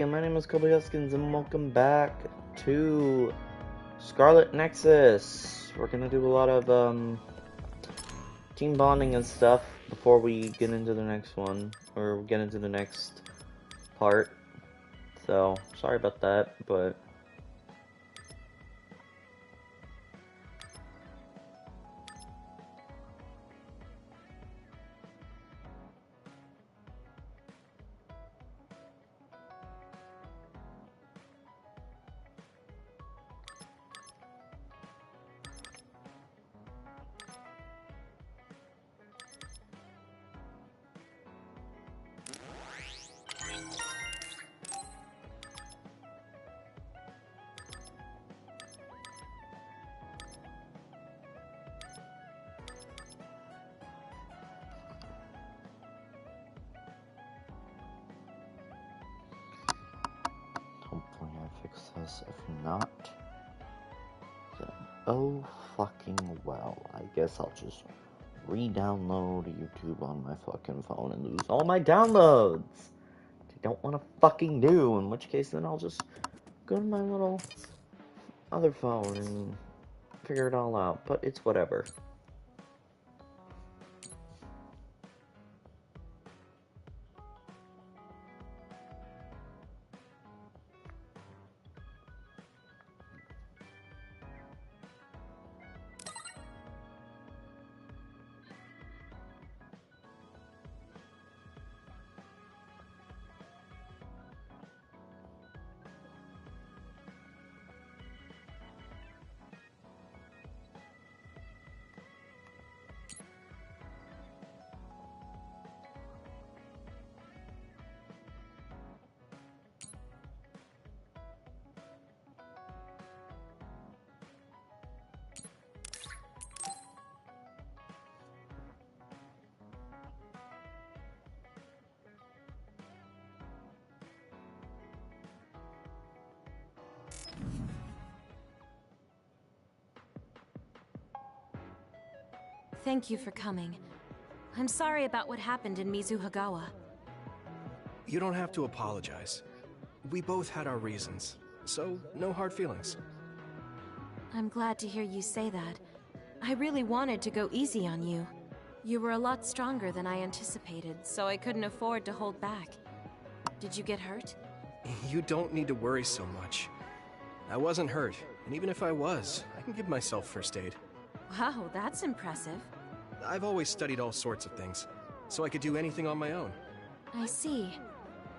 My name is Kobe Huskins, and welcome back to Scarlet Nexus. We're gonna do a lot of team bonding and stuff before we get into the next one, or get into the next part. So, sorry about that, but hopefully I fix this. If not, then oh fucking well. I guess I'll just re-download YouTube on my fucking phone and lose all my downloads. I don't want to fucking do, in which case then I'll just go to my little other phone and figure it all out, but it's whatever. Thank you for coming. I'm sorry about what happened in Mizuhagawa. You don't have to apologize. We both had our reasons, so no hard feelings. I'm glad to hear you say that. I really wanted to go easy on you. You were a lot stronger than I anticipated, so I couldn't afford to hold back. Did you get hurt? You don't need to worry so much. I wasn't hurt, and even if I was, I can give myself first aid. Wow, that's impressive. I've always studied all sorts of things, so I could do anything on my own. I see.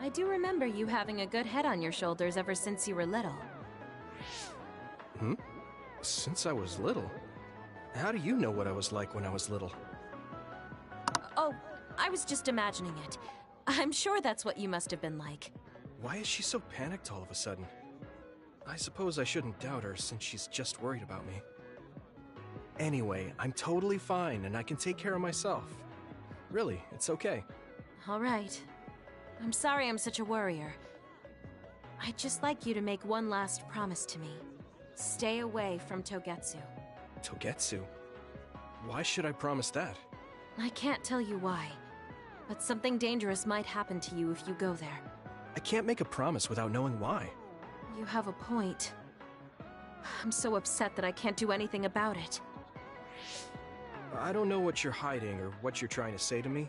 I do remember you having a good head on your shoulders ever since you were little. Since I was little? How do you know what I was like when I was little? Oh, I was just imagining it. I'm sure that's what you must have been like. Why is she so panicked all of a sudden? I suppose I shouldn't doubt her since she's just worried about me. Anyway, I'm totally fine and I can take care of myself. Really, it's okay. All right. I'm sorry I'm such a worrier. I'd just like you to make one last promise to me. Stay away from Togetsu. Togetsu? Why should I promise that? I can't tell you why, but something dangerous might happen to you if you go there. I can't make a promise without knowing why. You have a point. I'm so upset that I can't do anything about it. I don't know what you're hiding or what you're trying to say to me,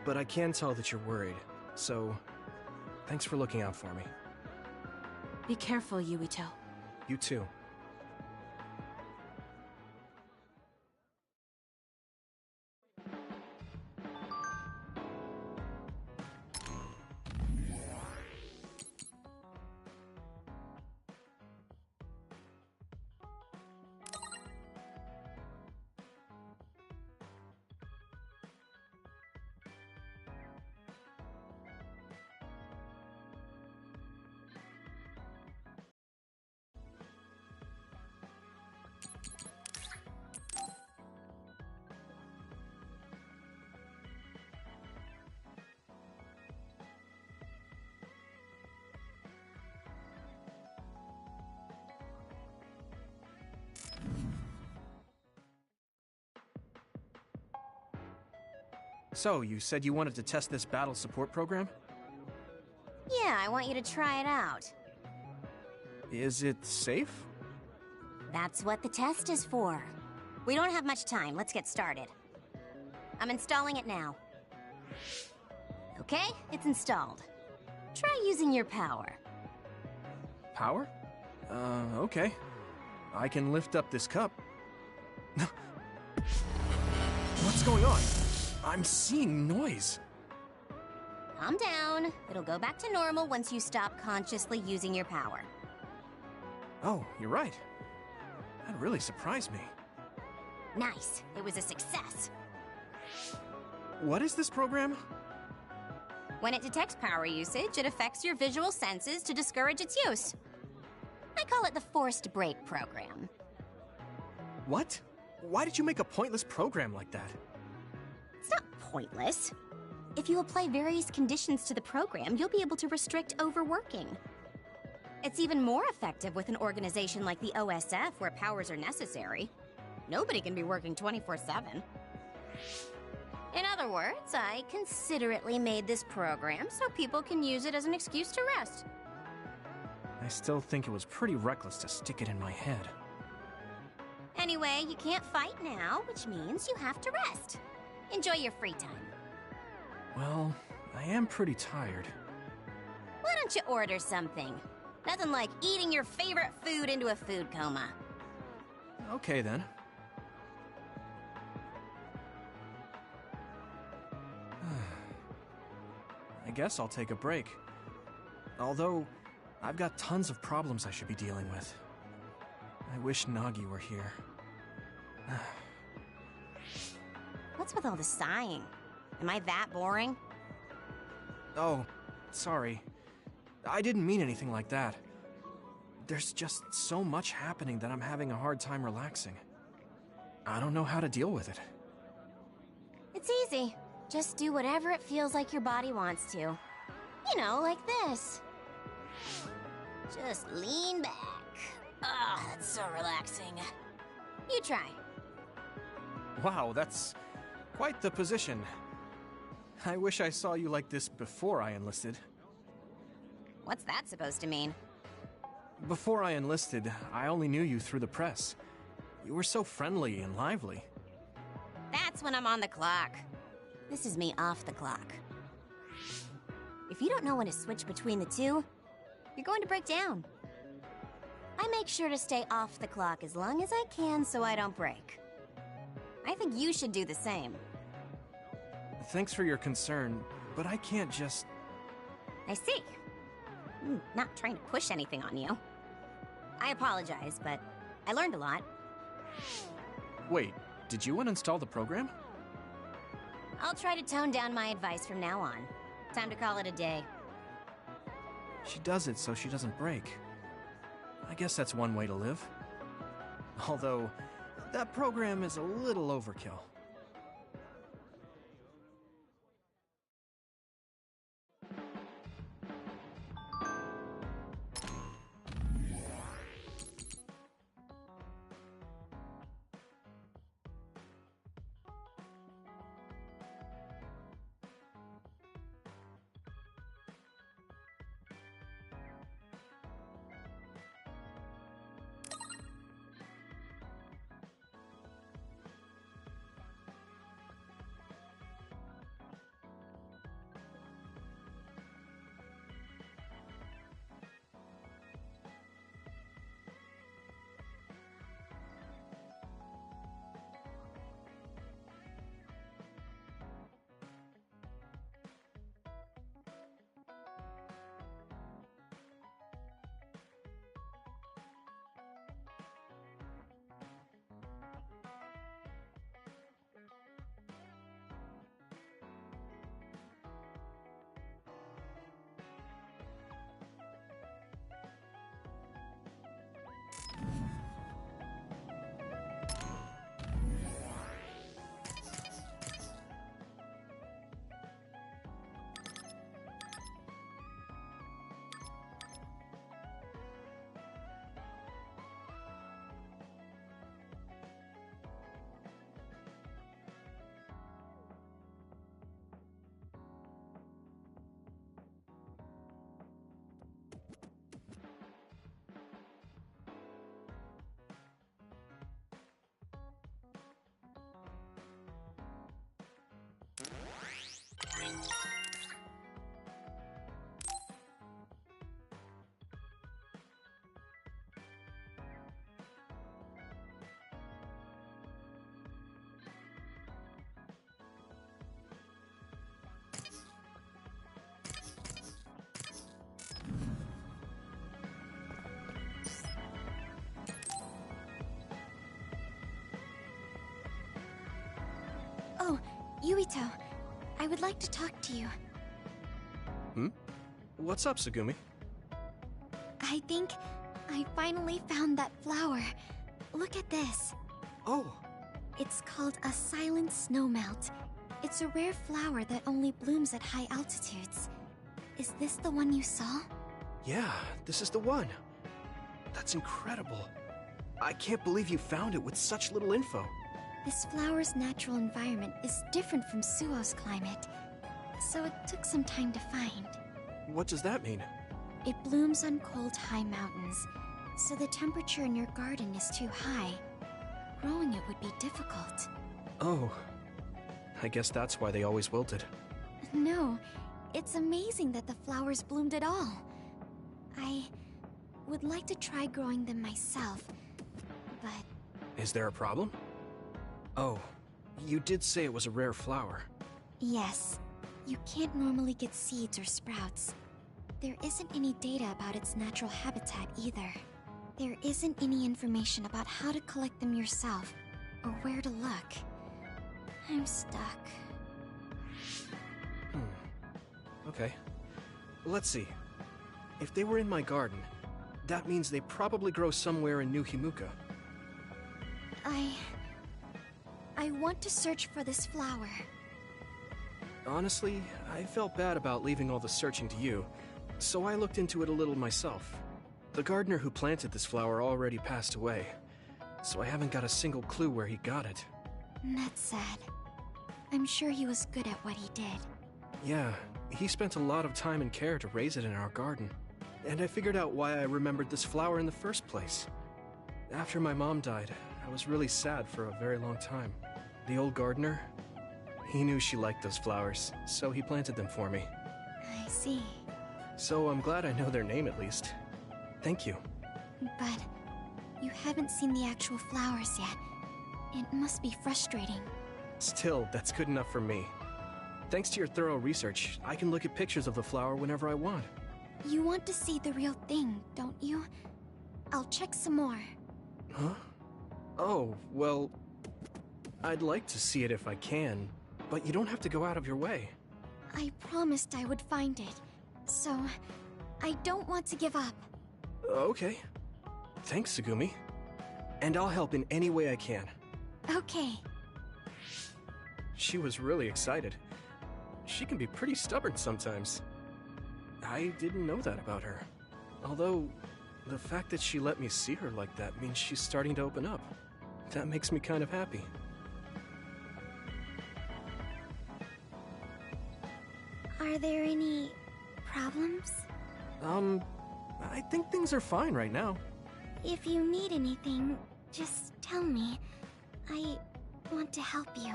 but I can tell that you're worried, so thanks for looking out for me. Be careful, Yuito. You too. So, you said you wanted to test this battle support program? Yeah, I want you to try it out. Is it safe? That's what the test is for. We don't have much time. Let's get started. I'm installing it now. Okay, it's installed. Try using your power. Power? Okay. I can lift up this cup. What's going on? I'm seeing noise. Calm down. It'll go back to normal once you stop consciously using your power. Oh, you're right. That really surprised me. Nice. It was a success. What is this program? When it detects power usage, it affects your visual senses to discourage its use. I call it the forced break program. What? Why did you make a pointless program like that? It's not pointless. If you apply various conditions to the program, you'll be able to restrict overworking. It's even more effective with an organization like the OSF where powers are necessary. Nobody can be working 24/7. In other words, I considerately made this program so people can use it as an excuse to rest. I still think it was pretty reckless to stick it in my head. Anyway, you can't fight now, which means you have to rest. Enjoy your free time. Well, I am pretty tired. Why don't you order something? Nothing like eating your favorite food into a food coma. Okay then. I guess I'll take a break. Although, I've got tons of problems I should be dealing with. I wish Nagi were here. What's with all the sighing? Am I that boring? Oh, sorry. I didn't mean anything like that. There's just so much happening that I'm having a hard time relaxing. I don't know how to deal with it. It's easy. Just do whatever it feels like your body wants to. You know, like this. Just lean back. Ah, that's so relaxing. You try. Wow, that's quite the position. I wish I saw you like this before I enlisted. What's that supposed to mean? Before I enlisted, I only knew you through the press. You were so friendly and lively. That's when I'm on the clock. This is me off the clock. If you don't know when to switch between the two, you're going to break down. I make sure to stay off the clock as long as I can so I don't break. I think you should do the same. Thanks for your concern, but I can't just... I see. I'm not trying to push anything on you. I apologize, but I learned a lot. Wait, did you uninstall the program? I'll try to tone down my advice from now on. Time to call it a day. She does it so she doesn't break. I guess that's one way to live. Although, that program is a little overkill. Yuito, I would like to talk to you. Hmm? What's up, Tsugumi? I think I finally found that flower. Look at this. Oh, It's called a silent snowmelt. It's a rare flower that only blooms at high altitudes. Is this the one you saw? yeah, this is the one. That's incredible. I can't believe you found it with such little info. This flower's natural environment is different from Suo's climate, so it took some time to find. What does that mean? It blooms on cold, high mountains, so the temperature in your garden is too high. Growing it would be difficult. Oh, I guess that's why they always wilted. No, it's amazing that the flowers bloomed at all. I would like to try growing them myself, but Is there a problem? Oh, you did say it was a rare flower. yes, you can't normally get seeds or sprouts. There isn't any data about its natural habitat either. There isn't any information about how to collect them yourself, or where to look. I'm stuck. Okay. Let's see. If they were in my garden, that means they probably grow somewhere in New Himuka. I want to search for this flower. Honestly, I felt bad about leaving all the searching to you, so I looked into it a little myself. The gardener who planted this flower already passed away, so I haven't got a single clue where he got it. That's sad. I'm sure he was good at what he did. Yeah, he spent a lot of time and care to raise it in our garden, and I figured out why I remembered this flower in the first place. After my mom died, I was really sad for a very long time. The old gardener, he knew she liked those flowers, so he planted them for me. I see. So I'm glad I know their name at least. Thank you. But you haven't seen the actual flowers yet. It must be frustrating. Still, that's good enough for me. Thanks to your thorough research, I can look at pictures of the flower whenever I want. You want to see the real thing, don't you? I'll check some more. Huh? Oh, well, I'd like to see it if I can, but you don't have to go out of your way. I promised I would find it, so I don't want to give up. Okay. Thanks, Tsugumi. And I'll help in any way I can. Okay. She was really excited. She can be pretty stubborn sometimes. I didn't know that about her. Although, the fact that she let me see her like that means she's starting to open up. That makes me kind of happy. Are there any problems? I think things are fine right now. If you need anything, just tell me. I want to help you.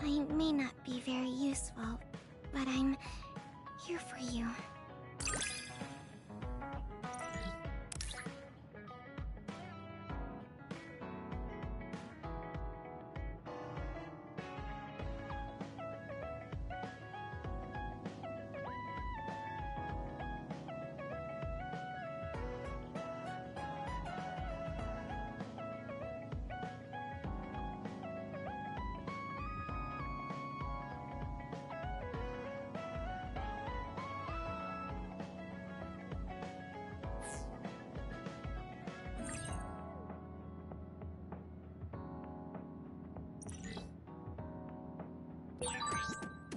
I may not be very useful, but I'm here for you.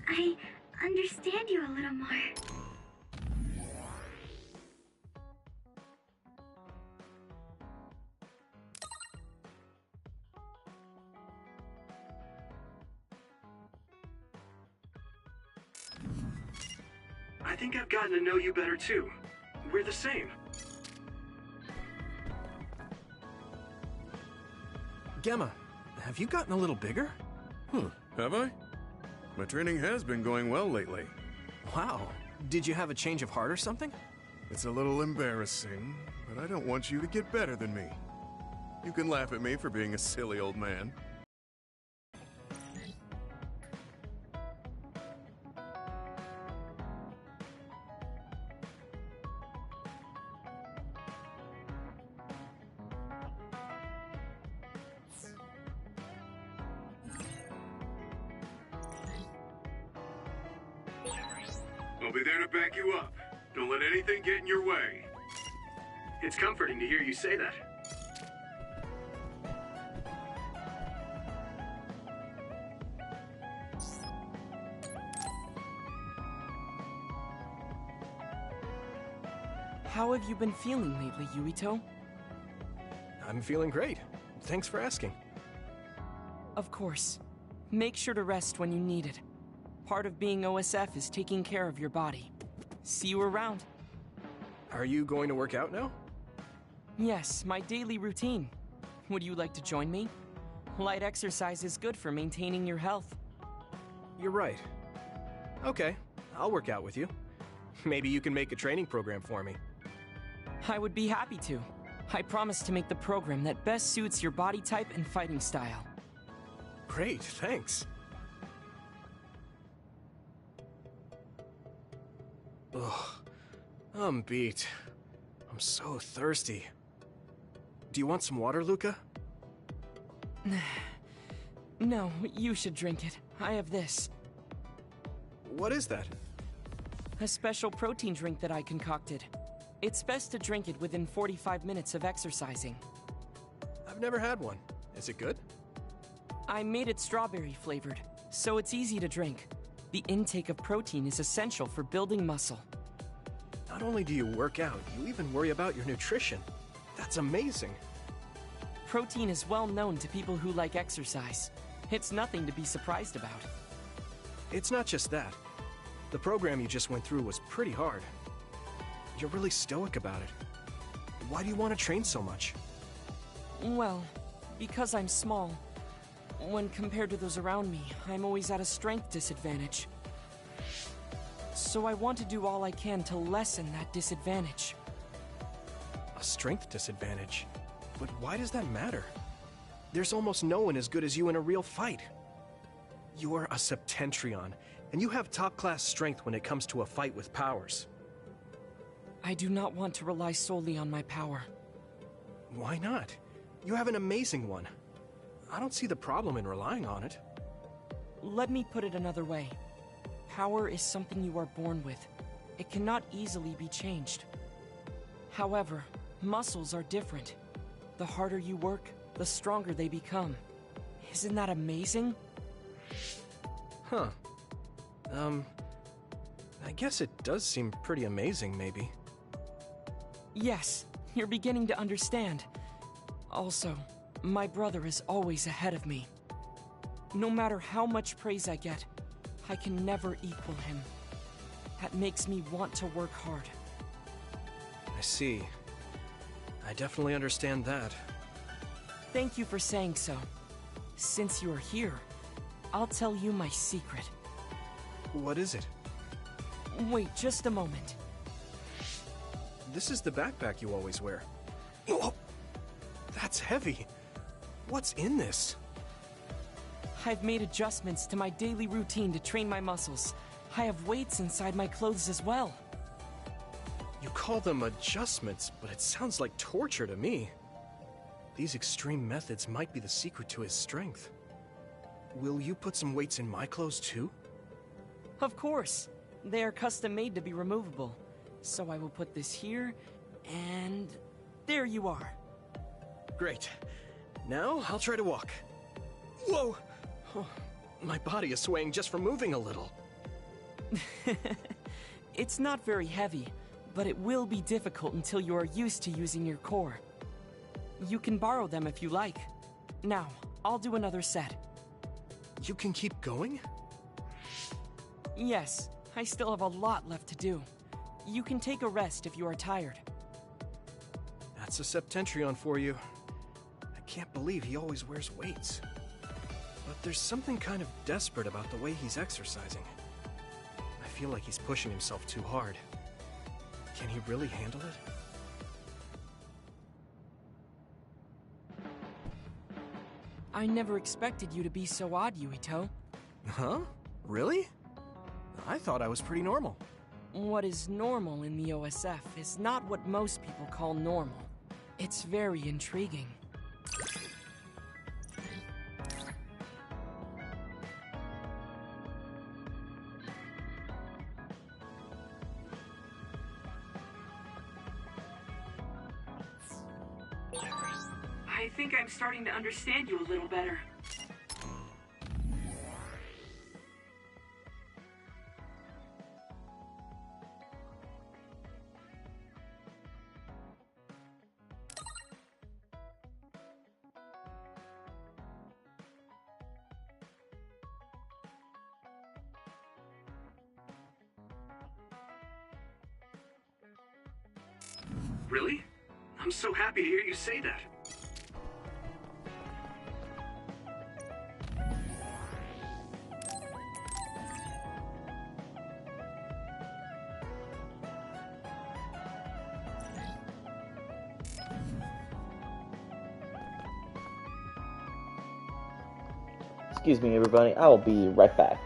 I understand you a little more. I think I've gotten to know you better too. We're the same. Gemma, have you gotten a little bigger? Have I? My training has been going well lately. Wow. Did you have a change of heart or something? It's a little embarrassing, but I don't want you to get better than me. You can laugh at me for being a silly old man. I'll be there to back you up. Don't let anything get in your way. It's comforting to hear you say that. How have you been feeling lately, Yuito? I'm feeling great. Thanks for asking. Of course. Make sure to rest when you need it. Part of being OSF is taking care of your body. See you around. Are you going to work out now? Yes, my daily routine. Would you like to join me? Light exercise is good for maintaining your health. You're right. Okay, I'll work out with you. Maybe you can make a training program for me. I would be happy to. I promise to make the program that best suits your body type and fighting style. Great, thanks. Ugh, I'm beat. I'm so thirsty. Do you want some water, Luca? No, you should drink it. I have this. What is that? A special protein drink that I concocted. It's best to drink it within 45 minutes of exercising. I've never had one. Is it good? I made it strawberry flavored, so it's easy to drink. The intake of protein is essential for building muscle. Not only do you work out, you even worry about your nutrition. That's amazing. Protein is well known to people who like exercise. It's nothing to be surprised about. It's not just that. The program you just went through was pretty hard. You're really stoic about it. Why do you want to train so much? Well, because I'm small. When compared to those around me, I'm always at a strength disadvantage. So I want to do all I can to lessen that disadvantage. A strength disadvantage? But why does that matter? There's almost no one as good as you in a real fight. You're a Septentrion, and you have top-class strength when it comes to a fight with powers. I do not want to rely solely on my power. Why not? You have an amazing one. I don't see the problem in relying on it. Let me put it another way. Power is something you are born with. It cannot easily be changed. However, muscles are different. The harder you work, the stronger they become. Isn't that amazing? Huh. I guess it does seem pretty amazing, maybe. Yes, you're beginning to understand. Also, my brother is always ahead of me. No matter how much praise I get, I can never equal him. That makes me want to work hard. I see. I definitely understand that. Thank you for saying so. Since you're here, I'll tell you my secret. What is it? Wait just a moment. This is the backpack you always wear. Oh, that's heavy. What's in this? I've made adjustments to my daily routine to train my muscles. I have weights inside my clothes as well. You call them adjustments, but it sounds like torture to me. These extreme methods might be the secret to his strength. Will you put some weights in my clothes too? Of course. They are custom made to be removable. So I will put this here, and there you are. Great. Now I'll try to walk. Whoa! Oh, my body is swaying just from moving a little. It's not very heavy, but it will be difficult until you are used to using your core. You can borrow them if you like. Now, I'll do another set. You can keep going? Yes, I still have a lot left to do. You can take a rest if you are tired. That's a Septentrion for you. I can't believe he always wears weights. But there's something kind of desperate about the way he's exercising. I feel like he's pushing himself too hard. Can he really handle it? I never expected you to be so odd, Yuito. Huh? Really? I thought I was pretty normal. What is normal in the OSF is not what most people call normal. It's very intriguing. I think I'm starting to understand you a little better. Really? I'm so happy to hear you say that. Excuse me, everybody. I will be right back.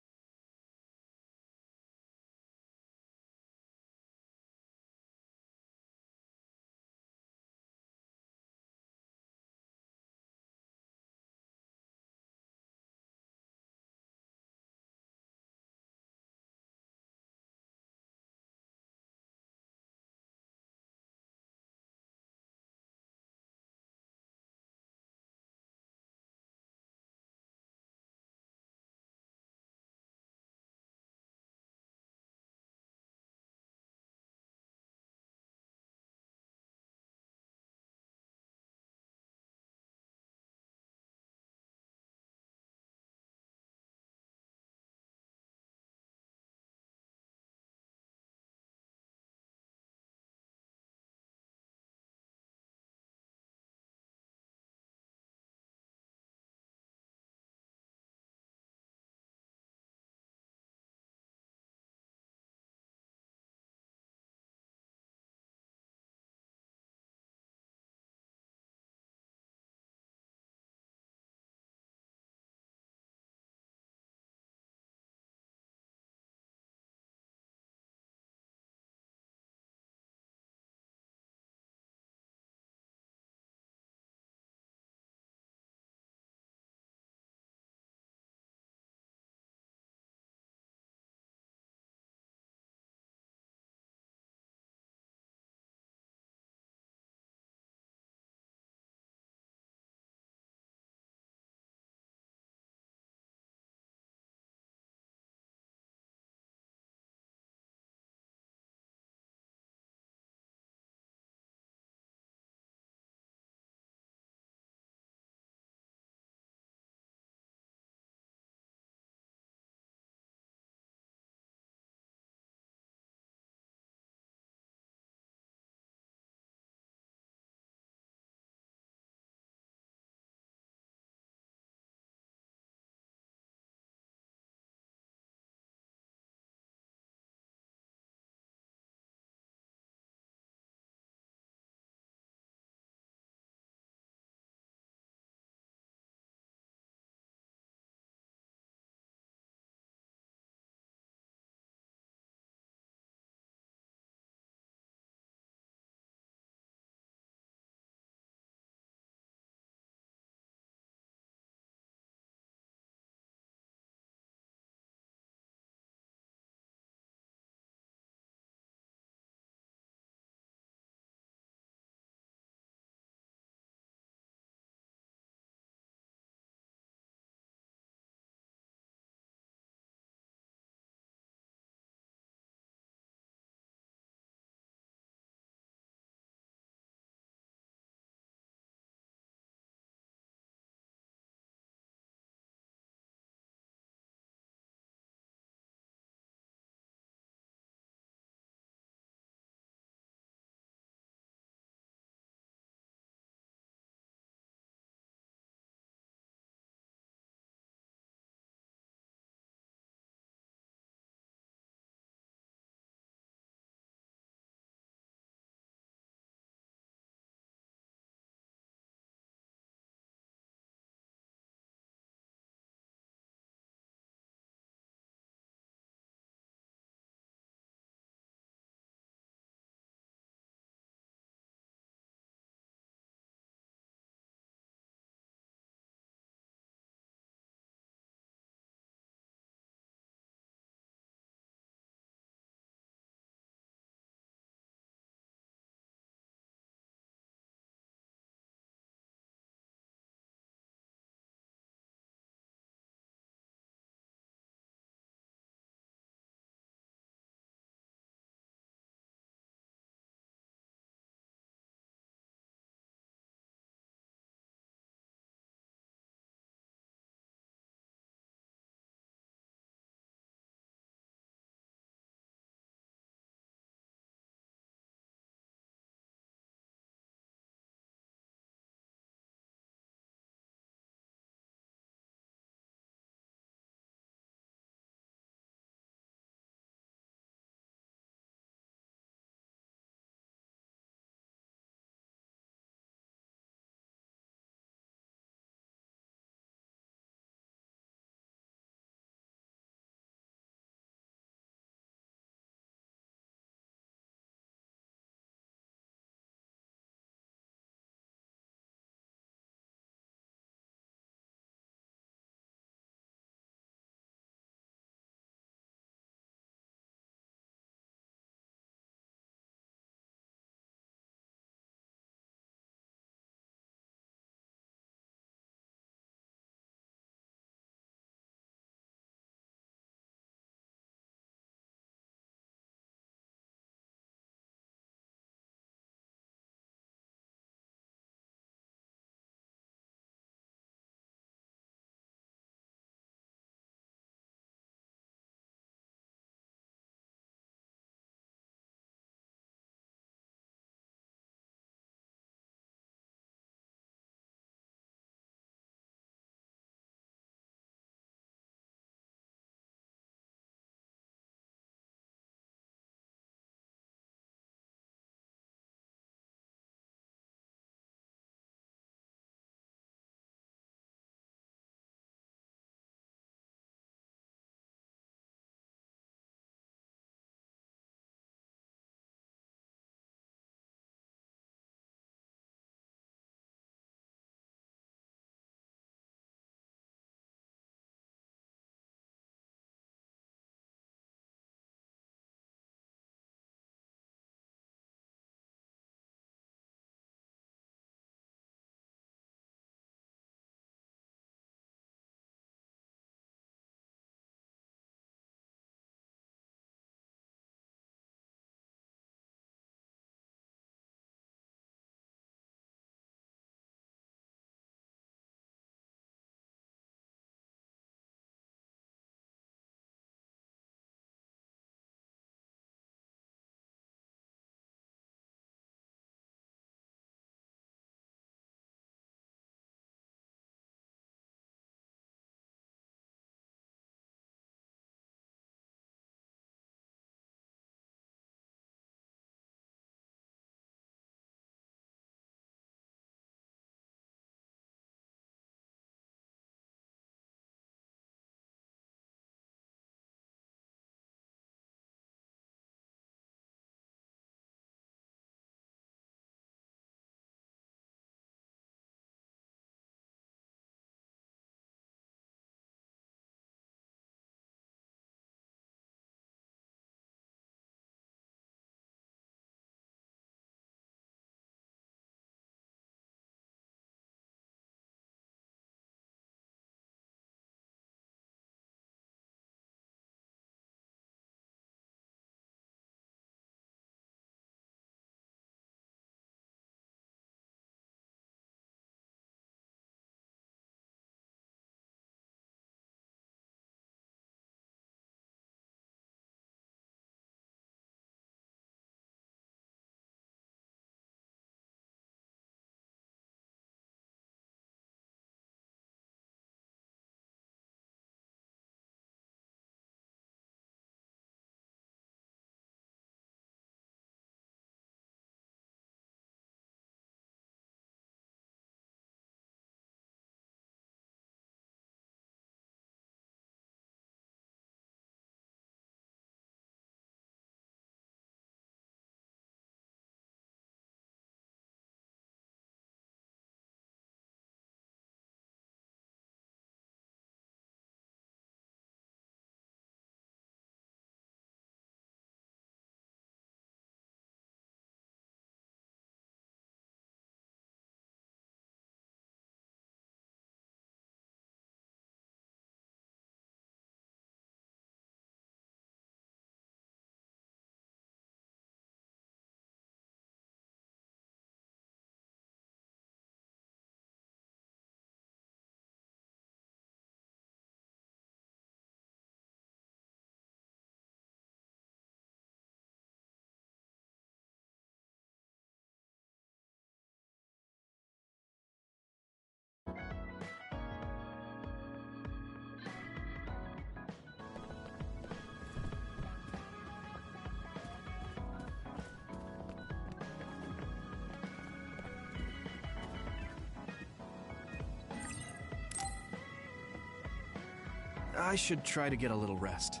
I should try to get a little rest.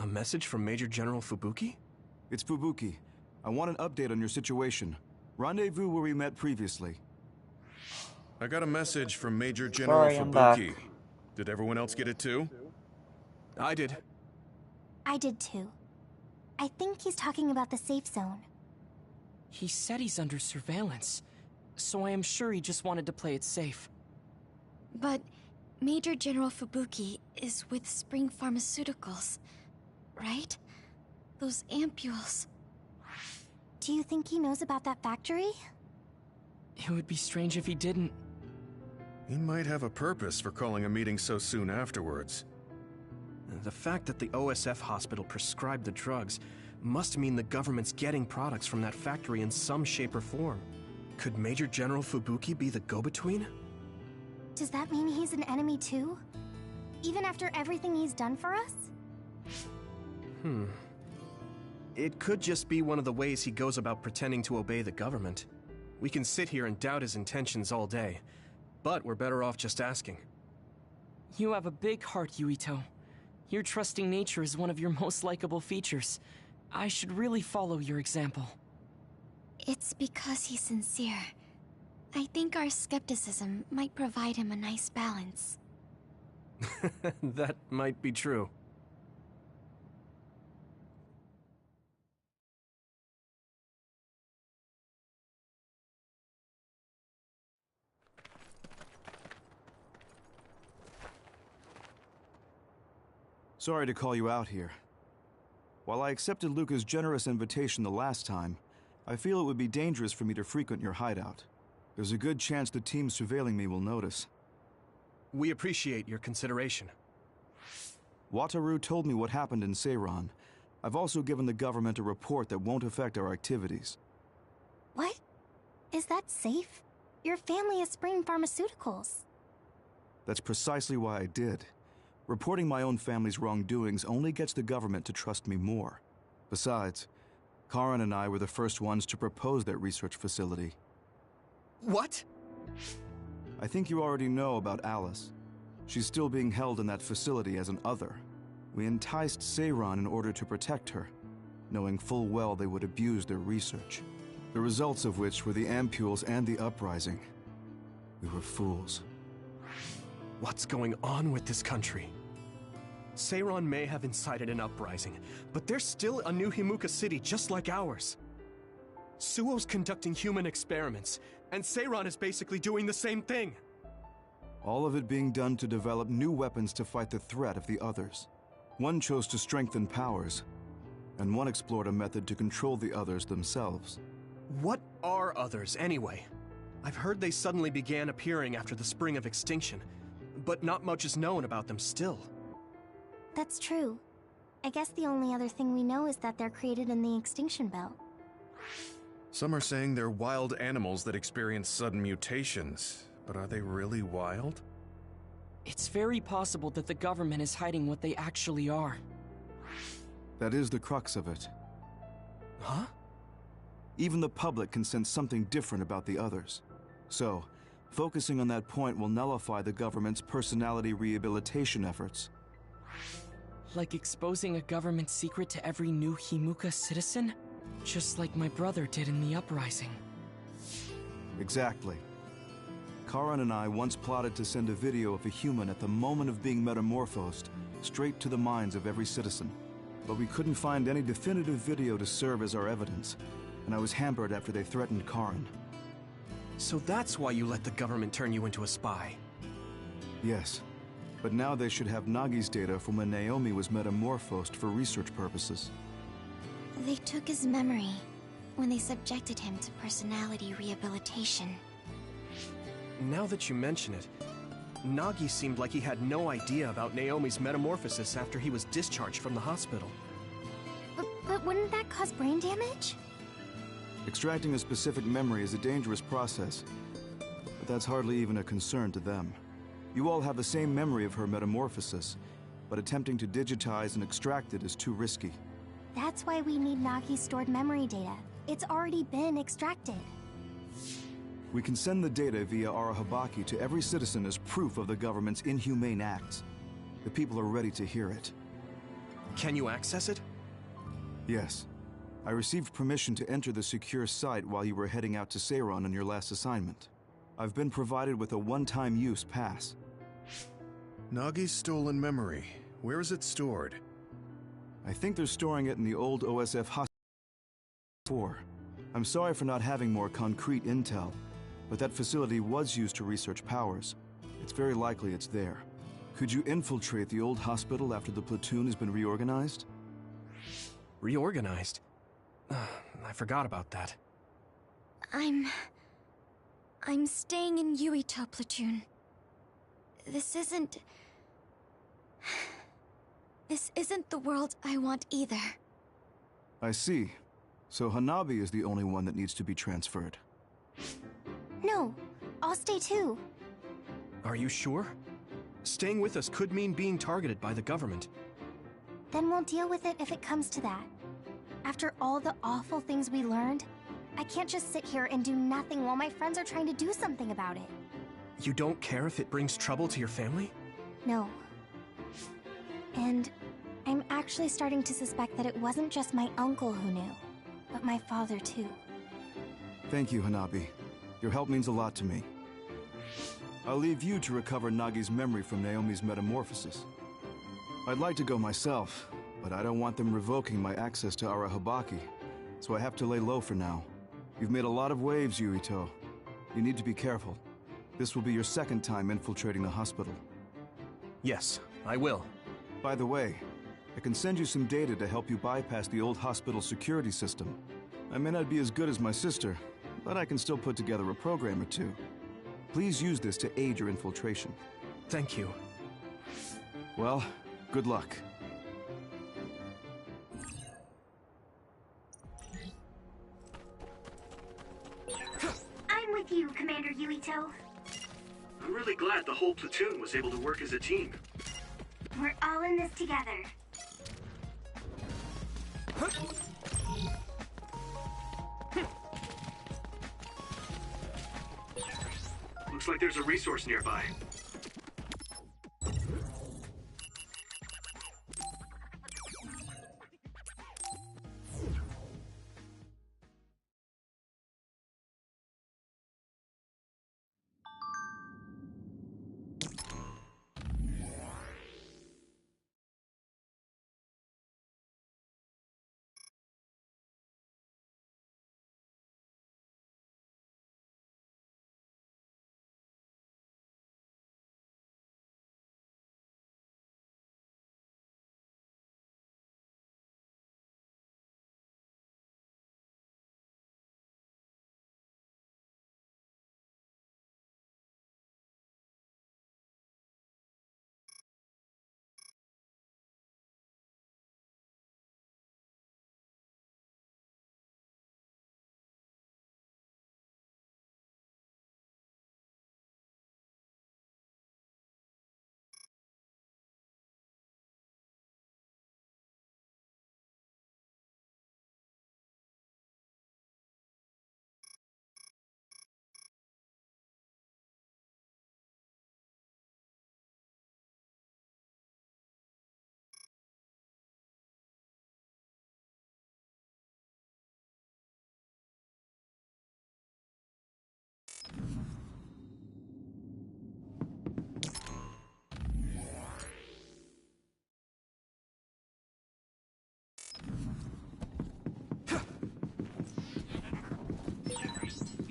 A message from Major General Fubuki? It's Fubuki. I want an update on your situation. Rendezvous where we met previously. I got a message from Major General Fubuki. Did everyone else get it too? I did. I did too. I think he's talking about the safe zone. He said he's under surveillance, so I am sure he just wanted to play it safe. But Major General Fubuki is with Spring Pharmaceuticals, right? Those ampules. Do you think he knows about that factory? It would be strange if he didn't. He might have a purpose for calling a meeting so soon afterwards. The fact that the OSF hospital prescribed the drugs must mean the government's getting products from that factory in some shape or form. Could Major General Fubuki be the go-between? Does that mean he's an enemy too? Even after everything he's done for us? It could just be one of the ways he goes about pretending to obey the government. We can sit here and doubt his intentions all day, but we're better off just asking. You have a big heart, Yuito. Your trusting nature is one of your most likable features. I should really follow your example. It's because he's sincere. I think our skepticism might provide him a nice balance. That might be true. Sorry to call you out here. While I accepted Luca's generous invitation the last time, I feel it would be dangerous for me to frequent your hideout. There's a good chance the team surveilling me will notice. We appreciate your consideration. Wataru told me what happened in Seiran. I've also given the government a report that won't affect our activities. What? Is that safe? Your family is Spring Pharmaceuticals. That's precisely why I did. Reporting my own family's wrongdoings only gets the government to trust me more. Besides, Karin and I were the first ones to propose that research facility. What? I think you already know about Alice. She's still being held in that facility as an other. We enticed Seiran in order to protect her, knowing full well they would abuse their research. The results of which were the ampules and the uprising. We were fools. What's going on with this country? Seiran may have incited an uprising, but there's still a new Himuka city just like ours. Suo's conducting human experiments, and Seiran is basically doing the same thing. All of it being done to develop new weapons to fight the threat of the others. One chose to strengthen powers, and one explored a method to control the others themselves. What are others, anyway? I've heard they suddenly began appearing after the Spring of Extinction, but not much is known about them still. That's true. I guess the only other thing we know is that they're created in the extinction belt. Some are saying they're wild animals that experience sudden mutations, but are they really wild? It's very possible that the government is hiding what they actually are. That is the crux of it. Huh? Even the public can sense something different about the others. So, focusing on that point will nullify the government's personality rehabilitation efforts. Like exposing a government secret to every new Himuka citizen? Just like my brother did in the uprising. Exactly. Karin and I once plotted to send a video of a human at the moment of being metamorphosed straight to the minds of every citizen. But we couldn't find any definitive video to serve as our evidence, and I was hampered after they threatened Karin. So that's why you let the government turn you into a spy? Yes. But now they should have Nagi's data from when Naomi was metamorphosed for research purposes. They took his memory when they subjected him to personality rehabilitation. Now that you mention it, Nagi seemed like he had no idea about Naomi's metamorphosis after he was discharged from the hospital. But wouldn't that cause brain damage? Extracting a specific memory is a dangerous process, but that's hardly even a concern to them. You all have the same memory of her metamorphosis, but attempting to digitize and extract it is too risky. That's why we need Nagi's stored memory data. It's already been extracted. We can send the data via Arahabaki to every citizen as proof of the government's inhumane acts. The people are ready to hear it. Can you access it? Yes. I received permission to enter the secure site while you were heading out to Seiron on your last assignment. I've been provided with a one-time use pass. Nagi's stolen memory. Where is it stored? I think they're storing it in the old OSF hospital. 4. I'm sorry for not having more concrete intel, but that facility was used to research powers. It's very likely it's there. Could you infiltrate the old hospital after the platoon has been reorganized? Reorganized? I forgot about that. I'm staying in Yuito platoon. This isn't the world I want either. I see. So Hanabi is the only one that needs to be transferred. No, I'll stay too. Are you sure? Staying with us could mean being targeted by the government. Then we'll deal with it if it comes to that. After all the awful things we learned, I can't just sit here and do nothing while my friends are trying to do something about it. You don't care if it brings trouble to your family? No. And I'm actually starting to suspect that it wasn't just my uncle who knew, but my father too. Thank you, Hanabi. Your help means a lot to me. I'll leave you to recover Nagi's memory from Naomi's metamorphosis. I'd like to go myself, but I don't want them revoking my access to Arahabaki, so I have to lay low for now. You've made a lot of waves, Yuito. You need to be careful. This will be your second time infiltrating the hospital. Yes, I will. By the way, I can send you some data to help you bypass the old hospital security system. I may not be as good as my sister, but I can still put together a program or two. Please use this to aid your infiltration. Thank you. Well, good luck. I'm with you, Commander Yuito. I'm really glad the whole platoon was able to work as a team. We're all in this together. Looks like there's a resource nearby.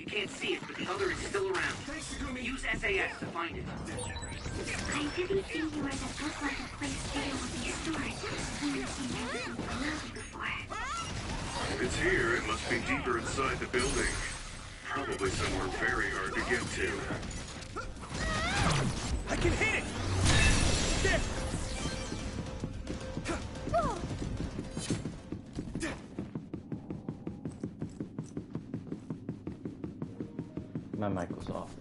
Can't see it, but the other is still around. Use SAS to find it. I didn't see anywhere that looked like a place data would be stored. I've never seen anything below before. If it's here, it must be deeper inside the building. Probably somewhere very hard to get to. I can hit it! There! My mic was off.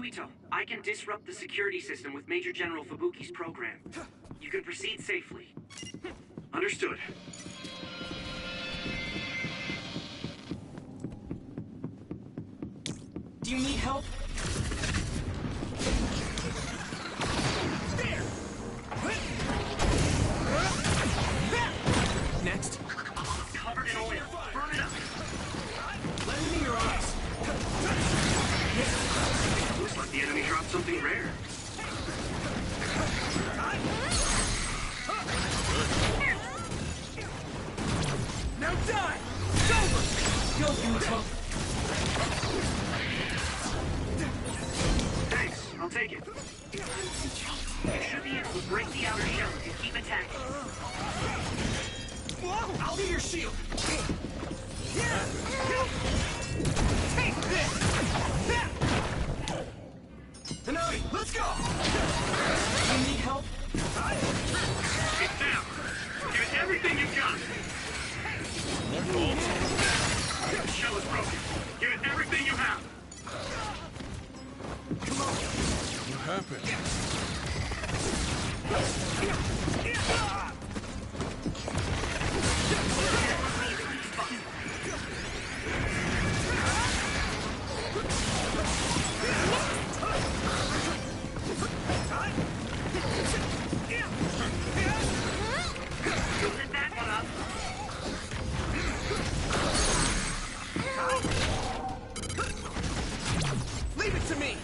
Yuito, I can disrupt the security system with Major General Fubuki's program. You can proceed safely. Understood. Do you need help? There! Next. Covered in oil. Burn it up. Lend me your eyes. Looks like the enemy dropped something rare. Now die! It's over! Go, Yuito. Thanks, I'll take it. You should be able to break the outer shell if you keep attacking. I'll be your shield. Take this! Hanami, let's go! You need help? Get down! Give it everything you've got! The shell is broken. Give it everything you have! Come on. What happened? Lift that one up. Leave it to me!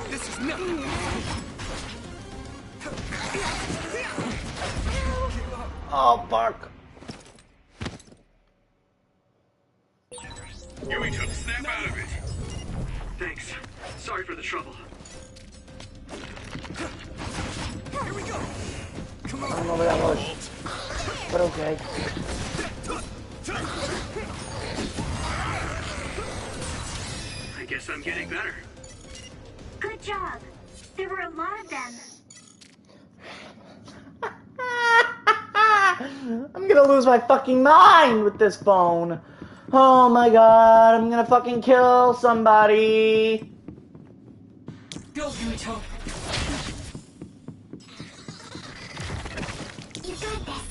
This is nothing! Oh, bark. Yuito, snap out of it! Thanks. Sorry for the trouble. Here we go! Come on! I don't know where that was. But okay. I guess I'm getting better. Good job. There were a lot of them. I'm gonna lose my fucking mind with this phone. Oh my god, I'm gonna fucking kill somebody. Go, Yuito! You got this.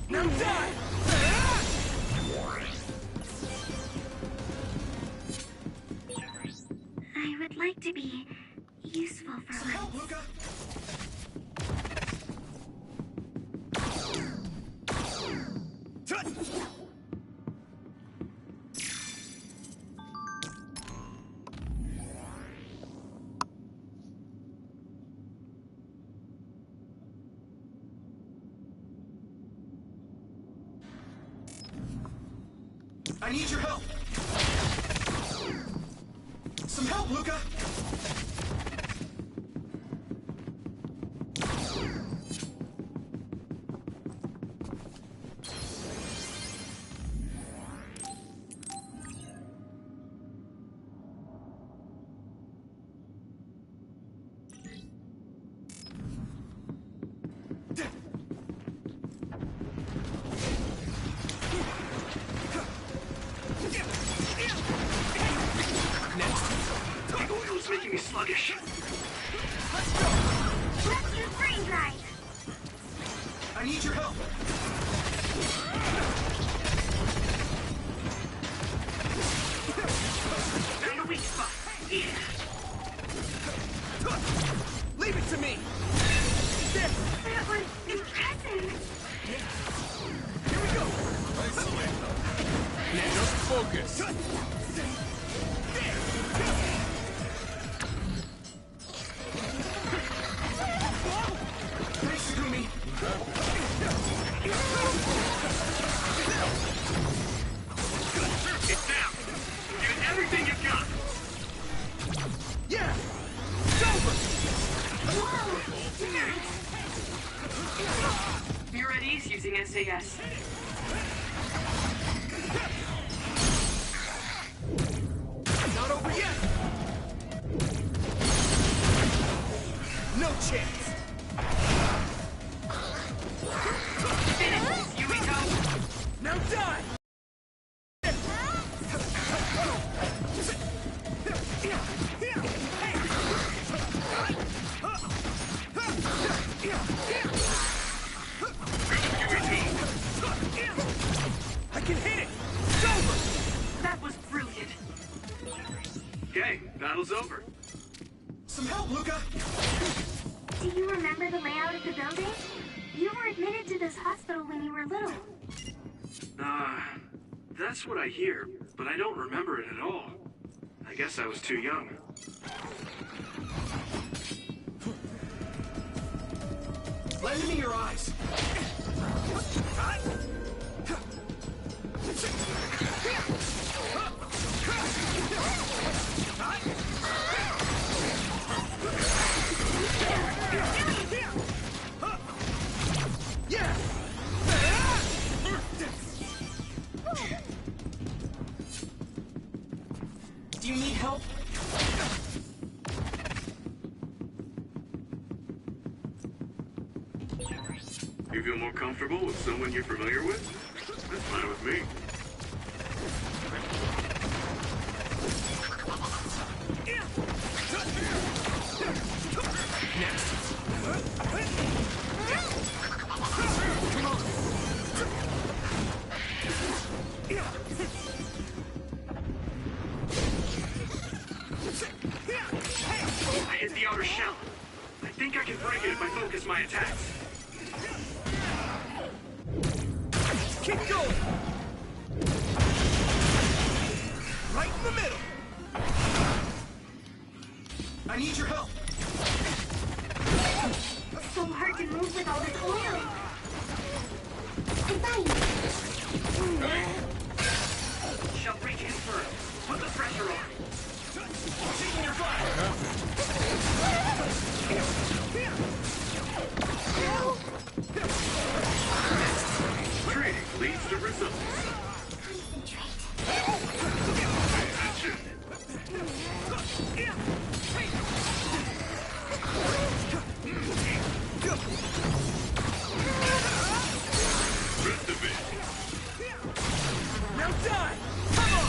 Now die! I would like to be useful for Help, once. Luca! I need your help! Some help, Luca! It's making me sluggish. Let's go! Let's use brain drive. I need your help! Found a weak spot. Yeah. Leave it to me! That was impressive. Here we go! Just focus. Thanks, Takumi! It's down. Give it everything you've got. Yeah! It's over! You're at ease using SAS. Okay, battle's over. Some help, Luca! Do you remember the layout of the building? You were admitted to this hospital when you were little. That's what I hear, but I don't remember it at all. I guess I was too young. Lend me your eyes! Yeah! Do you need help? You feel more comfortable with someone you're familiar with? That's fine with me. I hit the outer shell. I think I can break it if I focus my attacks. Keep going! Right in the middle! I need your help! So hard to move with all this oil. I'm fine. Shall reach in first. Put the pressure on. Taking your fire! Training leads to results. Concentrate. Pay attention. Rest of it. Now die! Come on!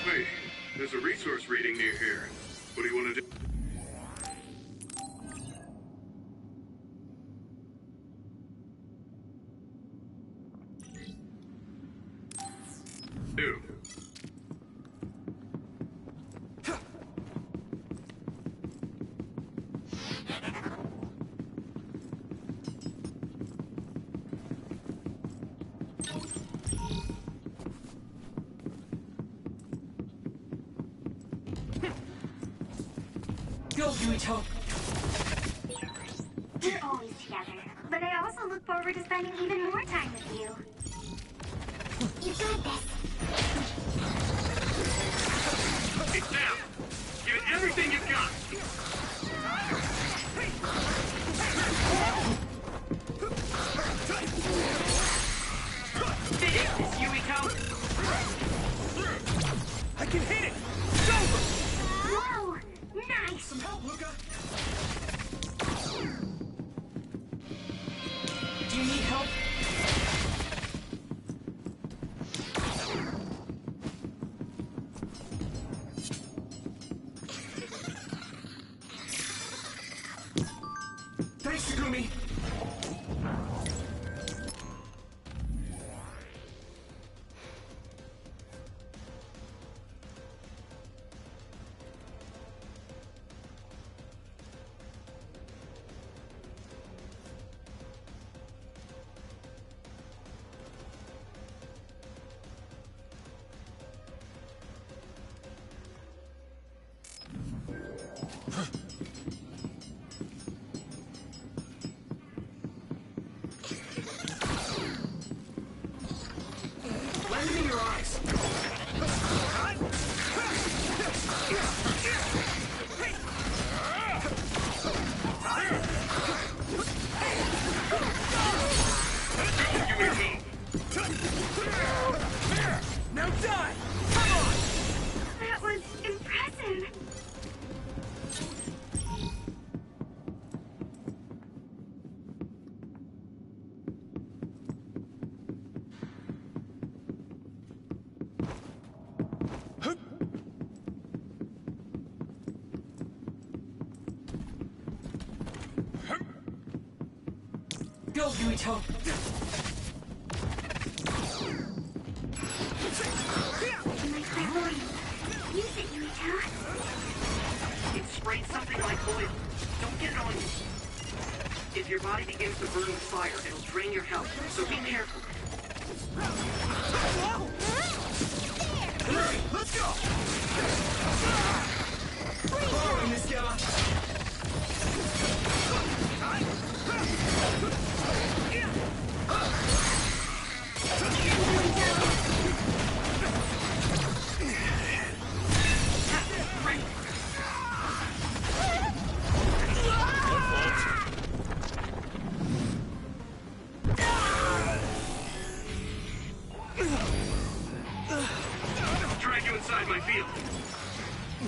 Wait, there's a resource reading near here. What do you want to do? Do. Go, Yuito! We're always together. But I also look forward to spending even more time with you. You got this. It's down. Give it everything you've got. Finish this, Yuito. I can hit it! It's over! Whoa! Nice! Some help, Luca! Do you need help? Thanks, Takumi! Lend me your eyes! Now die! Come on! That was impressive. Yuito. My clairvoyance. Use it, Yuito. It sprayed something like oil. Don't get it on you. If your body begins to burn with fire, it'll drain your health, so be careful. Let's go! Following this guy. Drag you inside my field.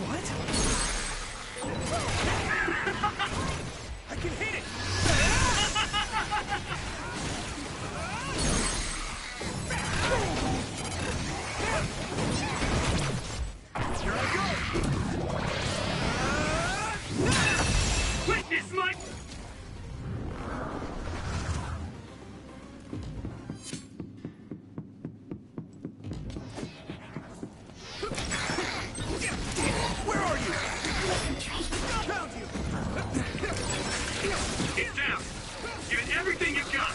What? I can hit it! Here I go! Witness my... Where are you? Found you! It's down. Give it everything you've got.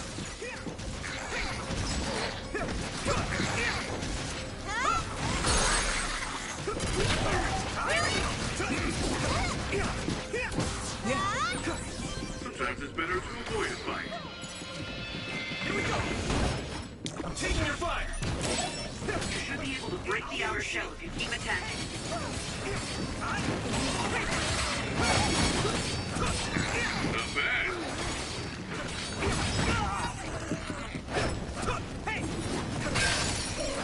Sometimes it's better to avoid a fight. Here we go! I'm taking your fire! You should be able to break the outer shell if you keep attacking. Not bad. Hey!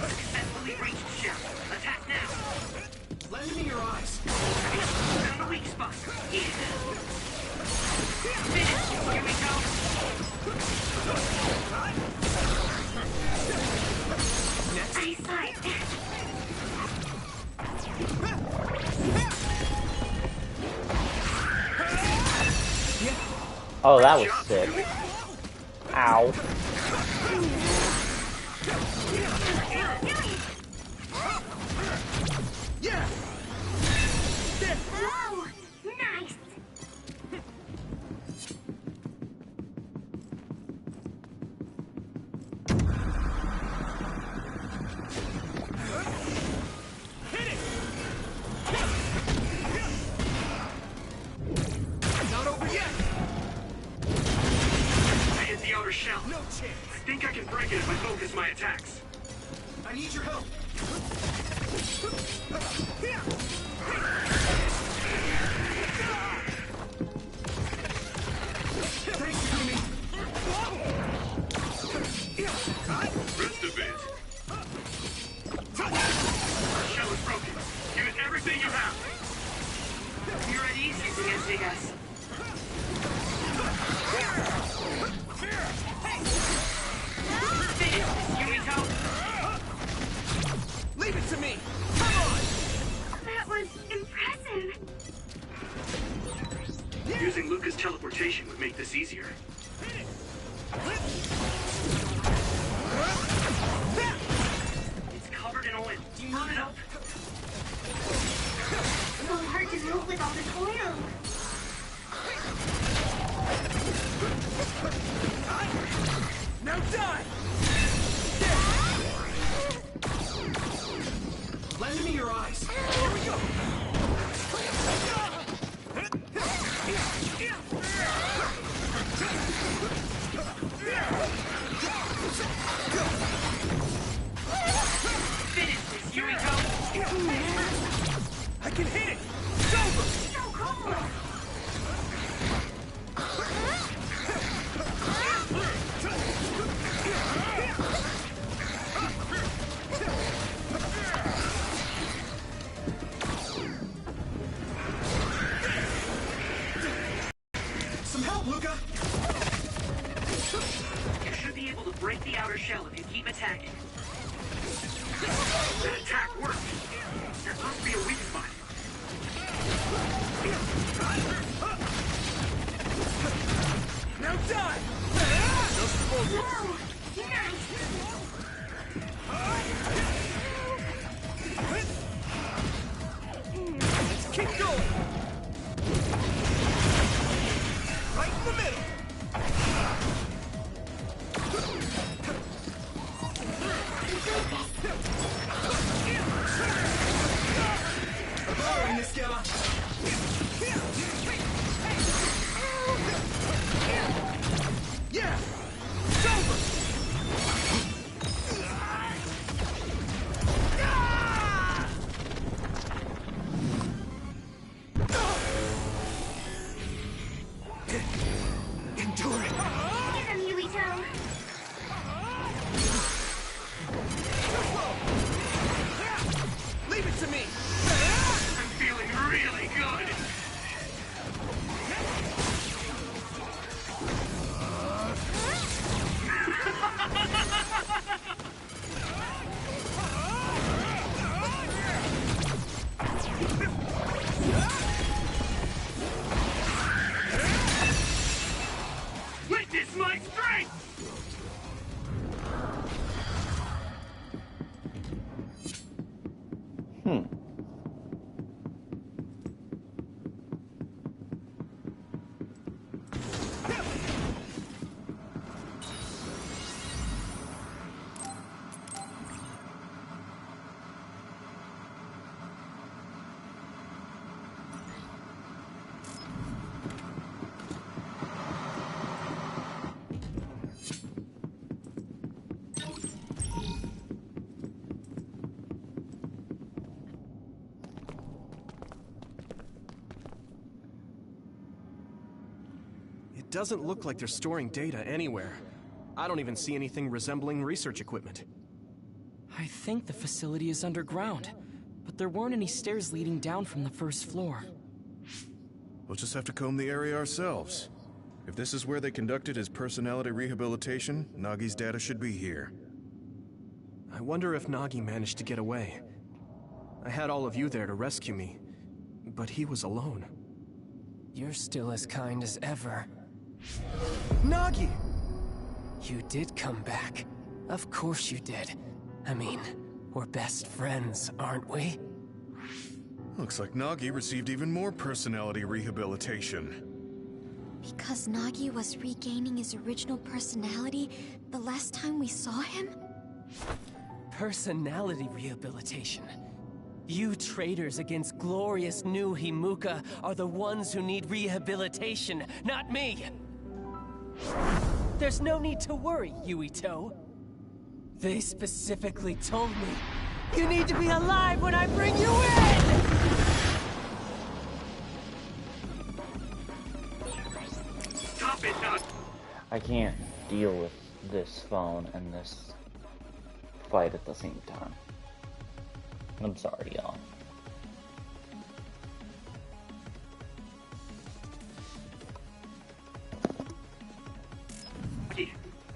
Successfully reached the shell. Attack now. Lend me your eyes. Found the weak spot. Yeah. Finish. Here we go. Eyesight. Oh, that was sick. Ow. Yeah! Oh, nice. Not over yet! I hit the outer shell. No chance! I think I can break it if I focus my attacks. I need your help! Thanks, Yumi! Rest a bit. Our shell is broken. Give it everything you have. You're at ease using SAS. Finish this, Yuito. Leave it to me! Come on! That was impressive. Using Luca's teleportation would make this easier. It's covered in oil. Burn it up. So hard to move with all this oil. Now die! Lend me your eyes. Here we go! Finish this, Yuito. I can hit it! It's over! So cool. Some help, Luca! You should be able to break the outer shell if you keep attacking. That attack worked. There must be a weak spot. Now die! No Let's keep going. Right in the middle. Alright, Miss Gamma. Yeah! It's over! Endure it! Get him, Yuito! Leave it to me! I'm feeling really good. Witness my strength! It doesn't look like they're storing data anywhere. I don't even see anything resembling research equipment. I think the facility is underground, but there weren't any stairs leading down from the first floor. We'll just have to comb the area ourselves. If this is where they conducted his personality rehabilitation, Nagi's data should be here. I wonder if Nagi managed to get away. I had all of you there to rescue me, but he was alone. You're still as kind as ever. Nagi! You did come back. Of course you did. I mean, we're best friends, aren't we? Looks like Nagi received even more personality rehabilitation. Because Nagi was regaining his original personality the last time we saw him? Personality rehabilitation. You traitors against glorious new Himuka are the ones who need rehabilitation, not me! There's no need to worry, Yuito. They specifically told me, you need to be alive when I bring you in! Stop it, Nug! I can't deal with this phone and this fight at the same time. I'm sorry, y'all.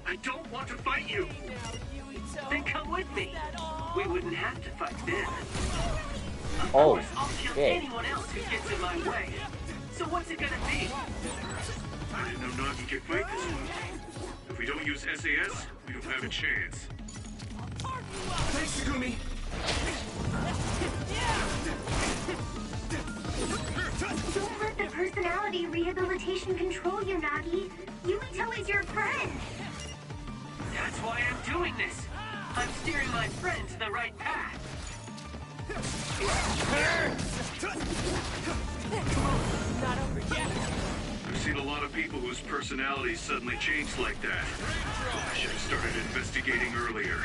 I don't want to fight you! Then come with me! We wouldn't have to fight then. Of course, I'll kill anyone else who gets in my way. So what's it gonna be? I didn't know Nagi could fight this well. If we don't use SAS, we don't have a chance. Thanks, Takumi! Don't let the personality rehabilitation control you, Nagi. Yuito is your friend. That's why I'm doing this. I'm steering my friend to the right path. Not over yet! I've seen a lot of people whose personalities suddenly changed like that. I should have started investigating earlier.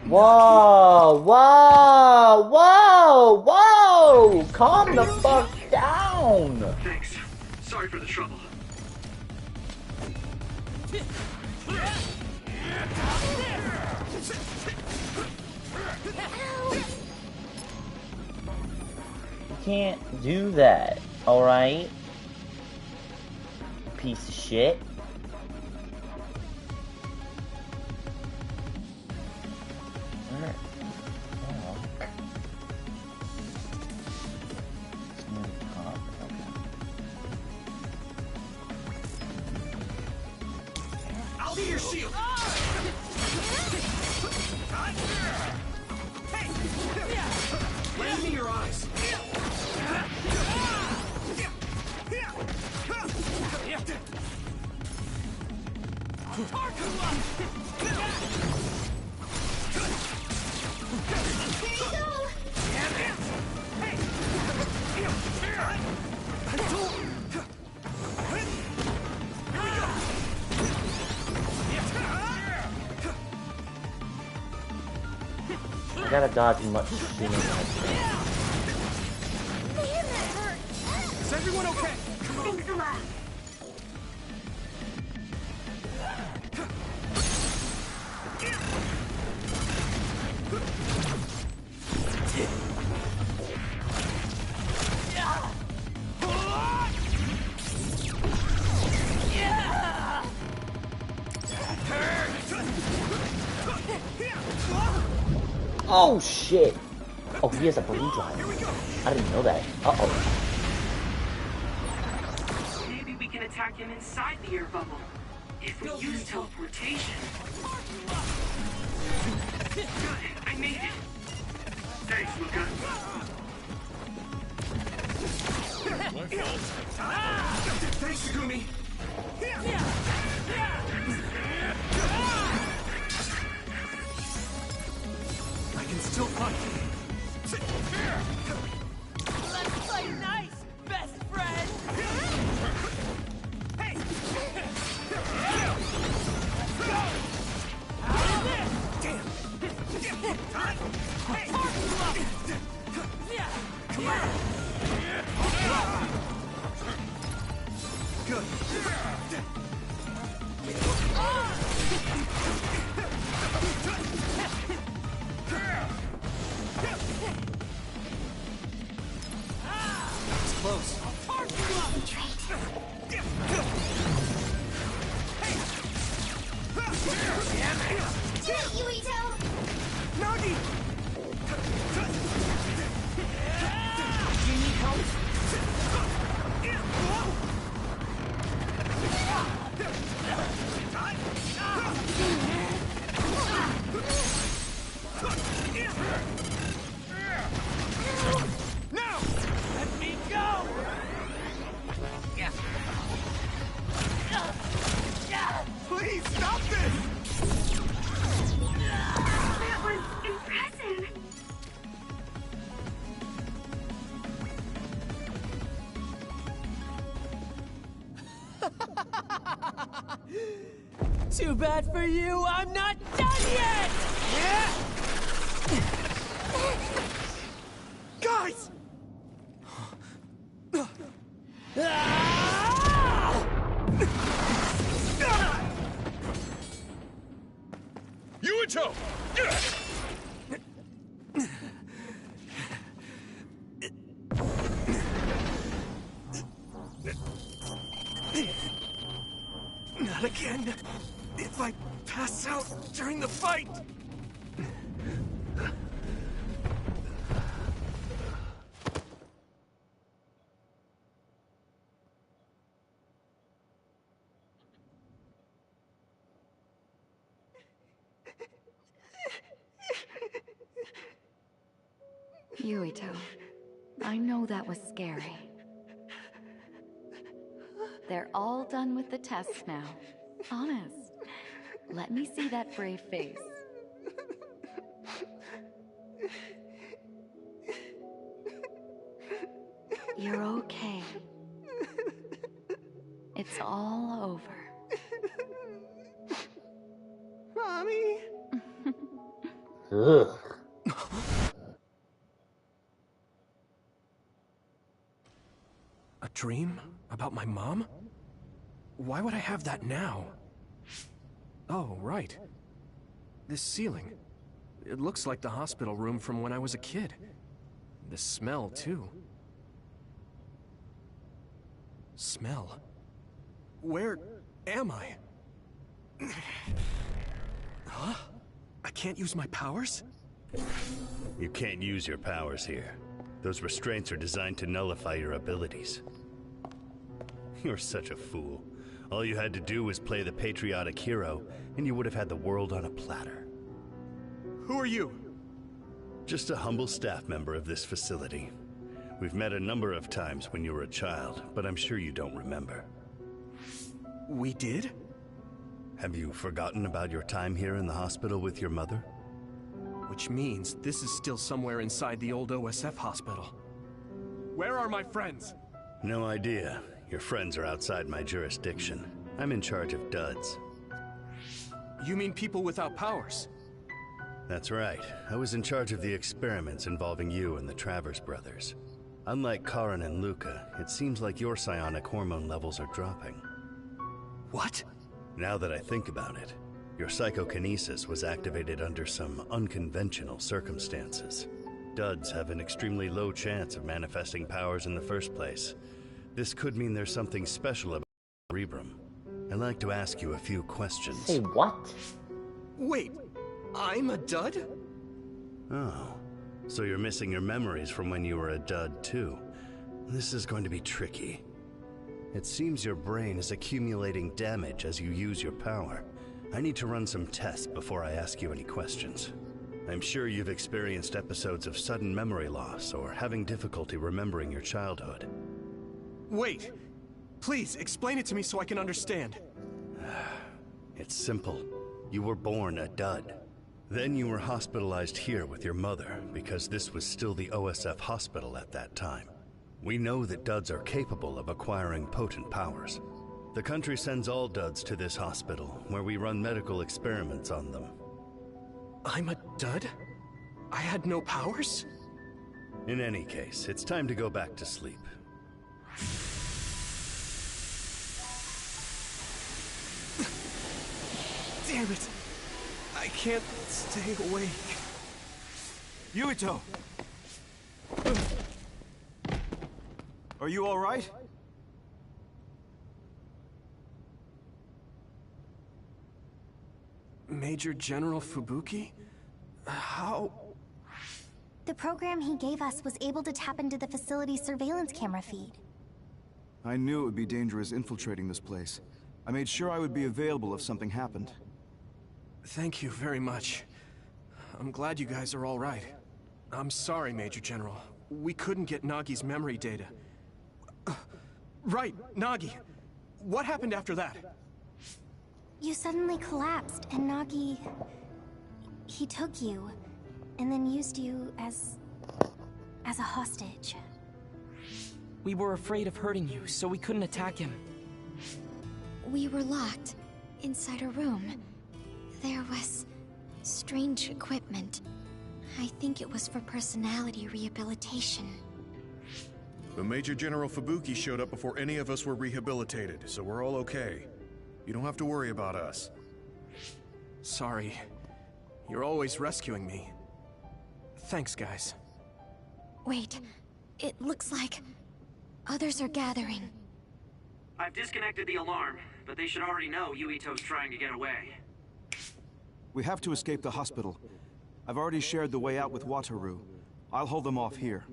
Whoa! Whoa! Whoa! Whoa! Calm the fuck down! Thanks. Sorry for the trouble. You can't do that, alright? Piece of shit. Where? Oh. It's near the top. Okay. gotta dodge much sooner than I can. Is everyone okay? Thanks a lot. Oh shit! Oh, he has a brain drive. I didn't know that. Uh-oh. Maybe we can attack him inside the air bubble. If we use teleportation. Good, I made it. Thanks, Luca. Thanks, Takumi. I can still fight. Let's play nice, best friend! Hey! Let's go! Out of this! Damn! Hey! Come on! Good. It's close. Do it, Yuito! Nagi! You need help? Now! Let me go! Please stop this! That was impressive. Too bad for you, I'm not done yet! Guys! Yuito! Not again. If I pass out during the fight. Yuito, I know that was scary. They're all done with the tests now. Honest. Let me see that brave face. You're okay. It's all over. Mommy? Ugh. A dream? About my mom? Why would I have that now? Oh, right. This ceiling. It looks like the hospital room from when I was a kid. The smell, too. Smell? Where am I? Huh? I can't use my powers? You can't use your powers here. Those restraints are designed to nullify your abilities. You're such a fool. All you had to do was play the patriotic hero, and you would have had the world on a platter. Who are you? Just a humble staff member of this facility. We've met a number of times when you were a child, but I'm sure you don't remember. We did? Have you forgotten about your time here in the hospital with your mother? Which means this is still somewhere inside the old OSF hospital. Where are my friends? No idea. Your friends are outside my jurisdiction. I'm in charge of duds. You mean people without powers? That's right. I was in charge of the experiments involving you and the Travers brothers. Unlike Karin and Luca, it seems like your psionic hormone levels are dropping. What? Now that I think about it, your psychokinesis was activated under some unconventional circumstances. Duds have an extremely low chance of manifesting powers in the first place. This could mean there's something special about Cerebrum. I'd like to ask you a few questions. Say what? Wait, I'm a dud? Oh, so you're missing your memories from when you were a dud too. This is going to be tricky. It seems your brain is accumulating damage as you use your power. I need to run some tests before I ask you any questions. I'm sure you've experienced episodes of sudden memory loss or having difficulty remembering your childhood. Wait, please explain it to me so I can understand. It's simple. You were born a dud. Then you were hospitalized here with your mother because this was still the OSF hospital at that time. We know that duds are capable of acquiring potent powers. The country sends all duds to this hospital, where we run medical experiments on them. I'm a dud? I had no powers? In any case, it's time to go back to sleep. Damn it! I can't stay awake. Yuito! Are you all right? Major General Fubuki? How? The program he gave us was able to tap into the facility's surveillance camera feed. I knew it would be dangerous infiltrating this place. I made sure I would be available if something happened. Thank you very much. I'm glad you guys are all right. I'm sorry, Major General. We couldn't get Nagi's memory data. Right, Nagi. What happened after that? You suddenly collapsed, and Nagi... he took you, and then used you as a hostage. We were afraid of hurting you, so we couldn't attack him. We were locked inside a room. There was strange equipment. I think it was for personality rehabilitation. But Major General Fubuki showed up before any of us were rehabilitated, so we're all okay. You don't have to worry about us. Sorry. You're always rescuing me. Thanks, guys. Wait, it looks like others are gathering. I've disconnected the alarm, but they should already know Yuito's trying to get away. We have to escape the hospital. I've already shared the way out with Wataru. I'll hold them off here.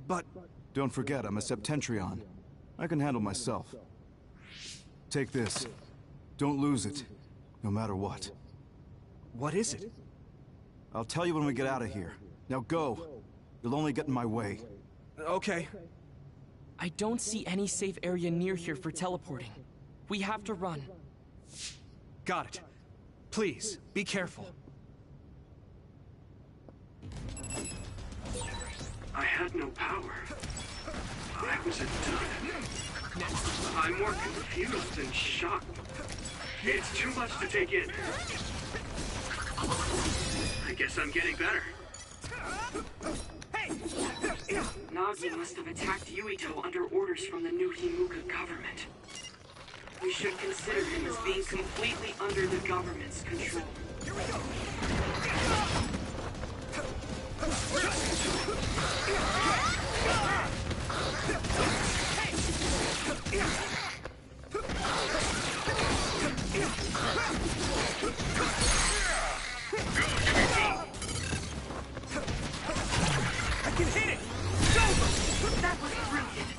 But... Don't forget, I'm a Septentrion. I can handle myself. Take this. Don't lose it, no matter what. What is it? I'll tell you when we get out of here. Now go. You'll only get in my way. Okay. I don't see any safe area near here for teleporting. We have to run. Got it. Please, be careful. I had no power. I was a dud. I'm more confused than shocked. It's too much to take in. I guess I'm getting better. Nagi must have attacked Yuito under orders from the new Himuka government. We should consider him as being completely under the government's control. Here we go! I can hit it! Go! That was brilliant!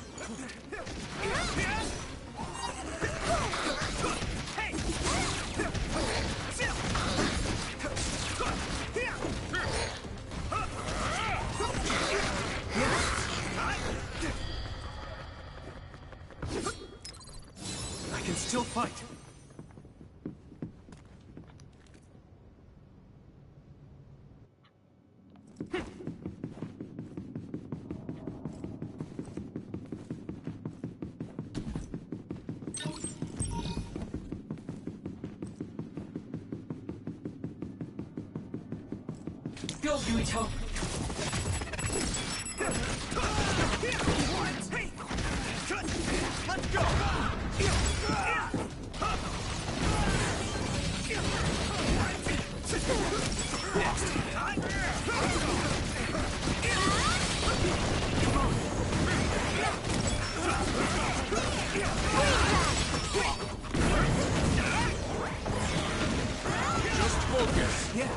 I can still fight. Go, Yuito! Let's go! Just focus. Yeah.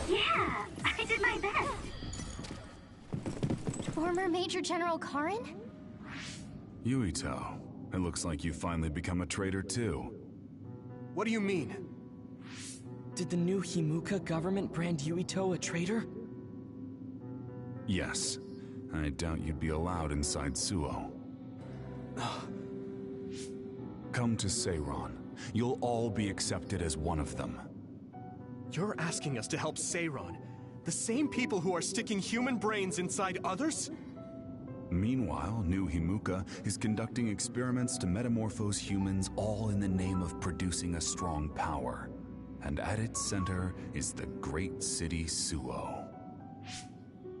Yeah, I did my best. Former Major General Karin? Yuito, it looks like you've finally become a traitor too. What do you mean? Did the new Himuka government brand Yuito a traitor? Yes. I doubt you'd be allowed inside Suo. Come to Seiron. You'll all be accepted as one of them. You're asking us to help Seiron, the same people who are sticking human brains inside others? Meanwhile, New Himuka is conducting experiments to metamorphose humans, all in the name of producing a strong power. And at its center is the great city Suo.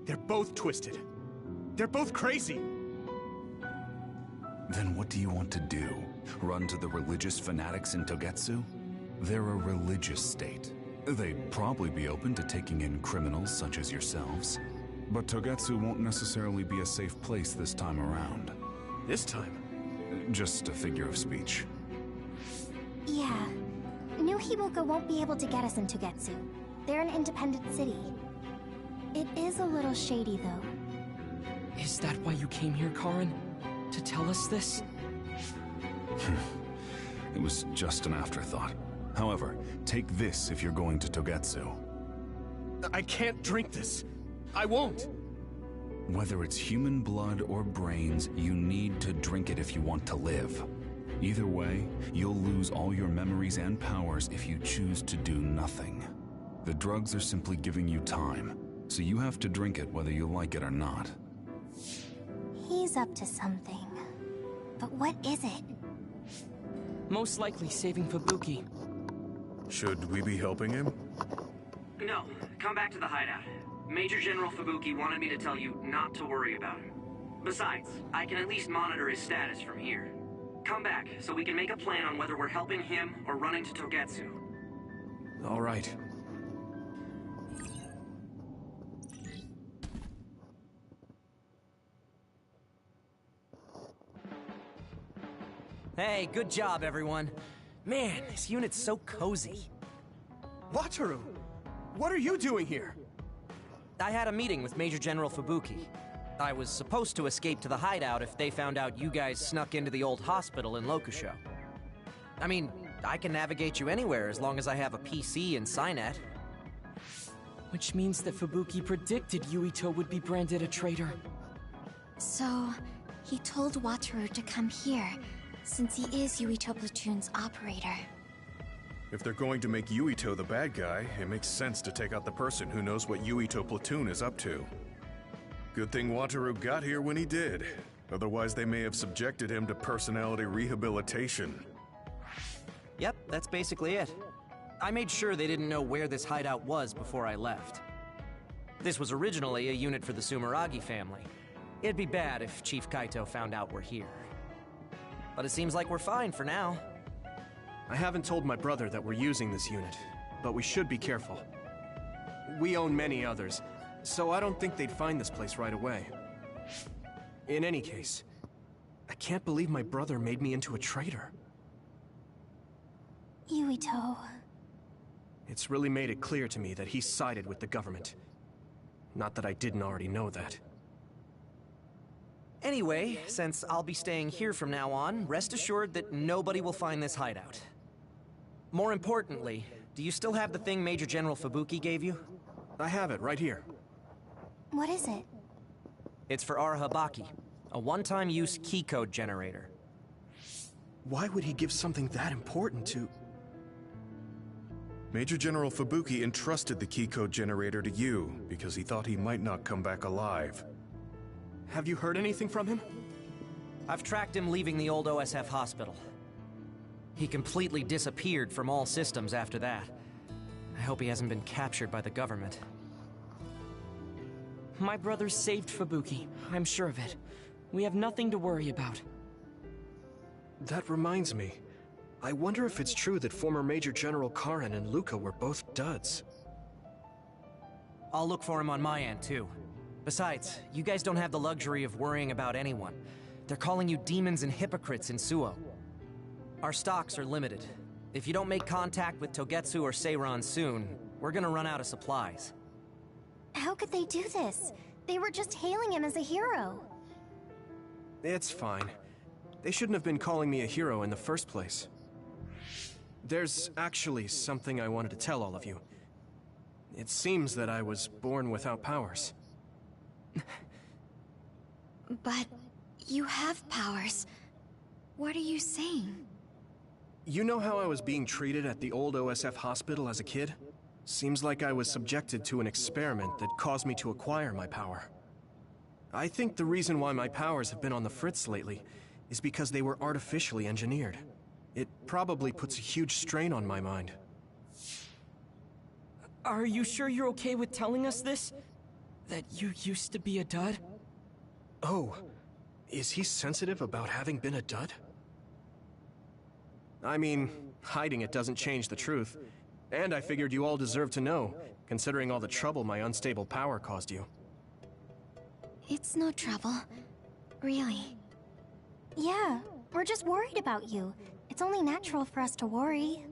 They're both twisted. They're both crazy. Then what do you want to do? Run to the religious fanatics in Togetsu? They're a religious state. They'd probably be open to taking in criminals such as yourselves. But Togetsu won't necessarily be a safe place this time around. This time? Just a figure of speech. Yeah. New Himuka won't be able to get us in Togetsu. They're an independent city. It is a little shady, though. Is that why you came here, Karin? To tell us this? It was just an afterthought. However, take this if you're going to Togetsu. I can't drink this. I won't. Whether it's human blood or brains, you need to drink it if you want to live. Either way, you'll lose all your memories and powers if you choose to do nothing. The drugs are simply giving you time, so you have to drink it whether you like it or not. He's up to something. But what is it? Most likely saving Fubuki. Should we be helping him? No, come back to the hideout. Major General Fubuki wanted me to tell you not to worry about him. Besides, I can at least monitor his status from here. Come back, so we can make a plan on whether we're helping him or running to Togetsu. All right. Hey, good job, everyone. Man, this unit's so cozy. Wataru! What are you doing here? I had a meeting with Major General Fubuki. I was supposed to escape to the hideout if they found out you guys snuck into the old hospital in Lokusho. I mean, I can navigate you anywhere as long as I have a PC and Cynet. Which means that Fubuki predicted Yuito would be branded a traitor. So, he told Wataru to come here, since he is Yuito Platoon's operator. If they're going to make Yuito the bad guy, it makes sense to take out the person who knows what Yuito Platoon is up to. Good thing Wataru got here when he did. Otherwise, they may have subjected him to personality rehabilitation. Yep, that's basically it. I made sure they didn't know where this hideout was before I left. This was originally a unit for the Sumeragi family. It'd be bad if Chief Kaito found out we're here. But it seems like we're fine for now. I haven't told my brother that we're using this unit, but we should be careful. We own many others, so I don't think they'd find this place right away. In any case, I can't believe my brother made me into a traitor. Yuito. It's really made it clear to me that he sided with the government. Not that I didn't already know that. Anyway, since I'll be staying here from now on, rest assured that nobody will find this hideout. More importantly, do you still have the thing Major General Fubuki gave you? I have it right here. What is it? It's for Arahabaki, a one-time use key code generator. Why would he give something that important to... Major General Fubuki entrusted the key code generator to you because he thought he might not come back alive. Have you heard anything from him? I've tracked him leaving the old OSF hospital. He completely disappeared from all systems after that. I hope he hasn't been captured by the government. My brother saved Fubuki. I'm sure of it. We have nothing to worry about. That reminds me. I wonder if it's true that former Major General Karen and Luca were both duds. I'll look for him on my end, too. Besides, you guys don't have the luxury of worrying about anyone. They're calling you demons and hypocrites in Suo. Our stocks are limited. If you don't make contact with Togetsu or Seiran soon, we're gonna run out of supplies. How could they do this? They were just hailing him as a hero. It's fine. They shouldn't have been calling me a hero in the first place. There's actually something I wanted to tell all of you. It seems that I was born without powers. But you have powers. What are you saying? You know how I was being treated at the old OSF hospital as a kid? Seems like I was subjected to an experiment that caused me to acquire my power. I think the reason why my powers have been on the fritz lately is because they were artificially engineered. It probably puts a huge strain on my mind. Are you sure you're okay with telling us this? That you used to be a dud? Oh, is he sensitive about having been a dud? I mean, hiding it doesn't change the truth. And I figured you all deserve to know, considering all the trouble my unstable power caused you. It's no trouble. Really. Yeah, we're just worried about you. It's only natural for us to worry.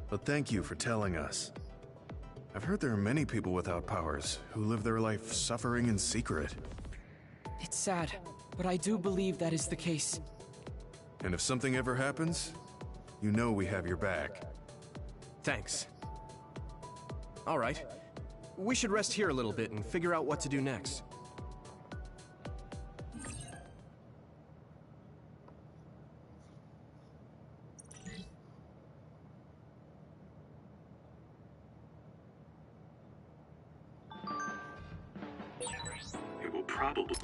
But thank you for telling us. I've heard there are many people without powers who live their life suffering in secret. It's sad, but I do believe that is the case. And if something ever happens, you know we have your back. Thanks. All right. We should rest here a little bit and figure out what to do next. It will probably...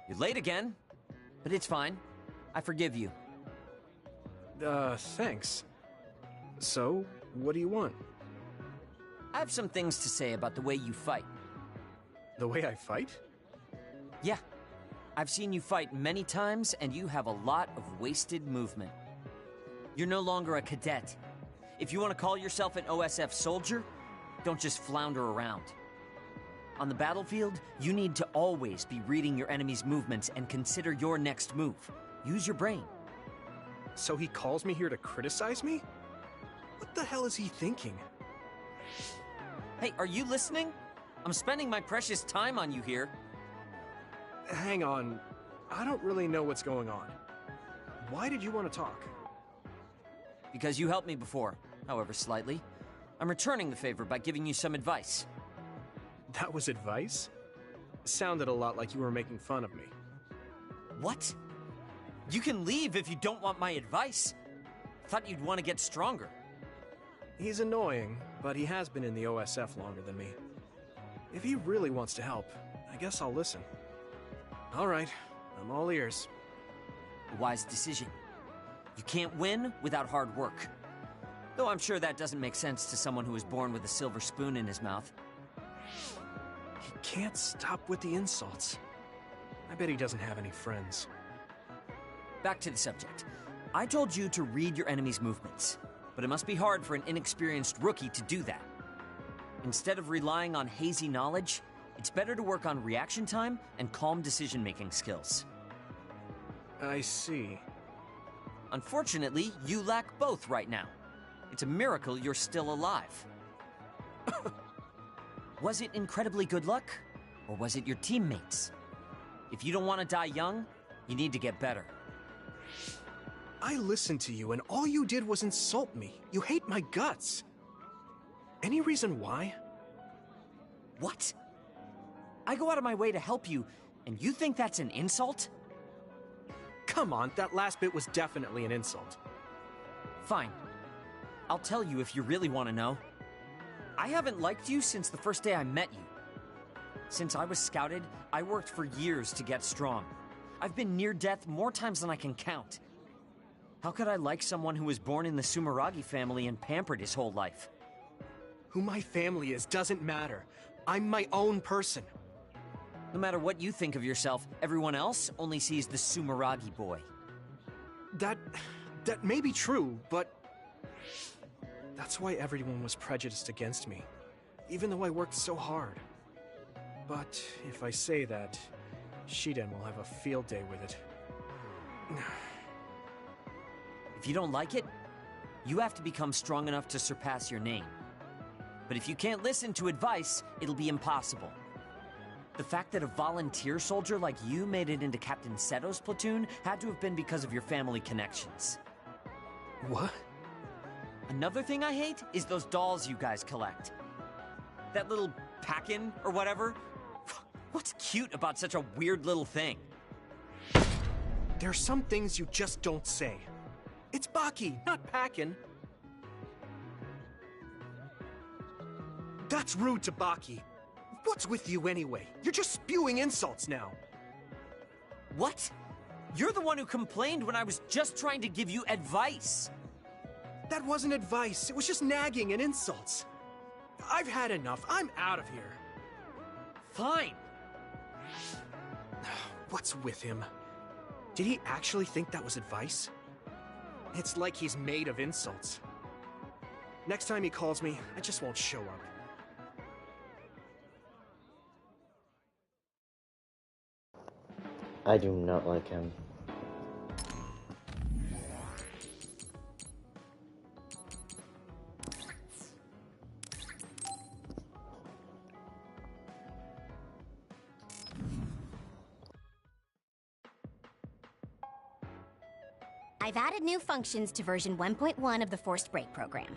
You're late again, but it's fine. I forgive you. Thanks. So, what do you want? I have some things to say about the way you fight. The way I fight? Yeah. I've seen you fight many times, and you have a lot of wasted movement. You're no longer a cadet. If you want to call yourself an OSF soldier, don't just flounder around. On the battlefield, you need to always be reading your enemy's movements and consider your next move. Use your brain. So he calls me here to criticize me? What the hell is he thinking? Hey, are you listening? I'm spending my precious time on you here. Hang on. I don't really know what's going on. Why did you want to talk? Because you helped me before, however slightly. I'm returning the favor by giving you some advice. That was advice? Sounded a lot like you were making fun of me. What? You can leave if you don't want my advice. Thought you'd want to get stronger. He's annoying, but he has been in the OSF longer than me. If he really wants to help, I guess I'll listen. All right, I'm all ears. Wise decision. You can't win without hard work. Though I'm sure that doesn't make sense to someone who was born with a silver spoon in his mouth. He can't stop with the insults. I bet he doesn't have any friends. Back to the subject. I told you to read your enemy's movements, but it must be hard for an inexperienced rookie to do that. Instead of relying on hazy knowledge, it's better to work on reaction time and calm decision-making skills. I see. Unfortunately, you lack both right now. It's a miracle you're still alive. Was it incredibly good luck? Or was it your teammates? If you don't want to die young, you need to get better. I listened to you and all you did was insult me. You hate my guts. Any reason why? What? I go out of my way to help you, and you think that's an insult? Come on, that last bit was definitely an insult. Fine. I'll tell you if you really want to know. I haven't liked you since the first day I met you. Since I was scouted, I worked for years to get strong. I've been near death more times than I can count. How could I like someone who was born in the Sumeragi family and pampered his whole life? Who my family is doesn't matter. I'm my own person. No matter what you think of yourself, everyone else only sees the Sumeragi boy. That may be true, but that's why everyone was prejudiced against me, even though I worked so hard. But if I say that, Shiden will have a field day with it. If you don't like it, you have to become strong enough to surpass your name. But if you can't listen to advice, it'll be impossible. The fact that a volunteer soldier like you made it into Captain Seto's platoon had to have been because of your family connections. What? Another thing I hate is those dolls you guys collect. That little pack-in or whatever. What's cute about such a weird little thing? There are some things you just don't say. It's Baki, not Packin. That's rude to Baki. What's with you anyway? You're just spewing insults now. What? You're the one who complained when I was just trying to give you advice. That wasn't advice. It was just nagging and insults. I've had enough. I'm out of here. Fine. What's with him? Did he actually think that was advice? It's like he's made of insults. Next time he calls me, I just won't show up. I do not like him. I've added new functions to version 1.1 of the Forced Break program.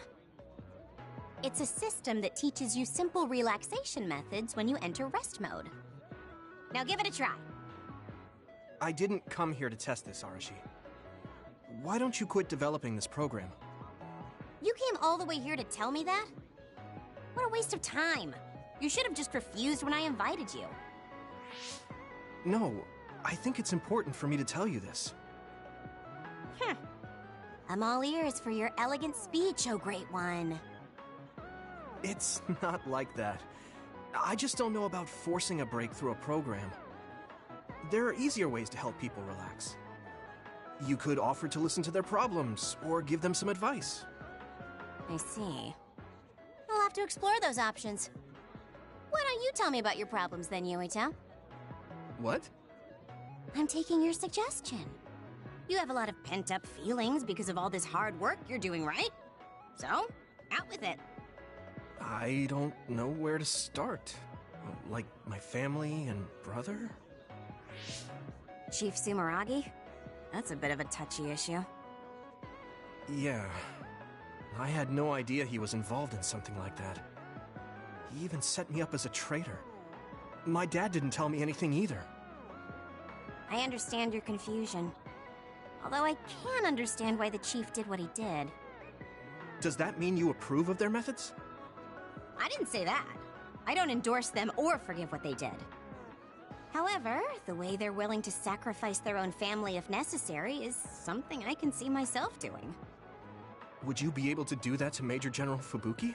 It's a system that teaches you simple relaxation methods when you enter rest mode. Now give it a try. I didn't come here to test this, Arashi. Why don't you quit developing this program? You came all the way here to tell me that? What a waste of time. You should have just refused when I invited you. No, I think it's important for me to tell you this. I'm all ears for your elegant speech, oh great one. It's not like that. I just don't know about forcing a break through a program. There are easier ways to help people relax. You could offer to listen to their problems, or give them some advice. I see. I'll have to explore those options. Why don't you tell me about your problems then, Yuito? What? I'm taking your suggestion. You have a lot of pent-up feelings because of all this hard work you're doing, right? So, out with it. I don't know where to start. Like my family and brother? Chief Sumeragi? That's a bit of a touchy issue. Yeah. I had no idea he was involved in something like that. He even set me up as a traitor. My dad didn't tell me anything either. I understand your confusion. Although I can understand why the chief did what he did. Does that mean you approve of their methods? I didn't say that. I don't endorse them or forgive what they did. However, the way they're willing to sacrifice their own family if necessary is something I can see myself doing. Would you be able to do that to Major General Fubuki?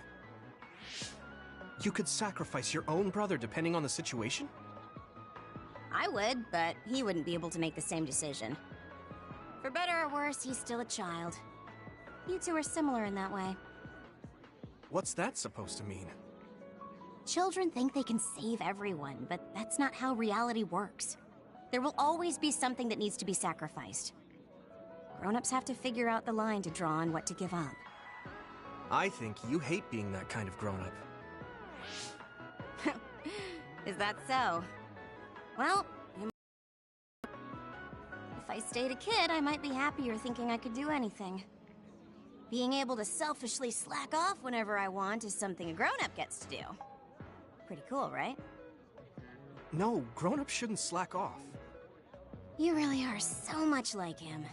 You could sacrifice your own brother depending on the situation? I would, but he wouldn't be able to make the same decision. For better or worse, he's still a child. You two are similar in that way. What's that supposed to mean? Children think they can save everyone, but that's not how reality works. There will always be something that needs to be sacrificed. Grown-ups have to figure out the line to draw on what to give up. I think you hate being that kind of grown-up. Is that so? Well, if I stayed a kid, I might be happier thinking I could do anything. Being able to selfishly slack off whenever I want is something a grown-up gets to do. Pretty cool, right? No, grown-ups shouldn't slack off. You really are so much like him.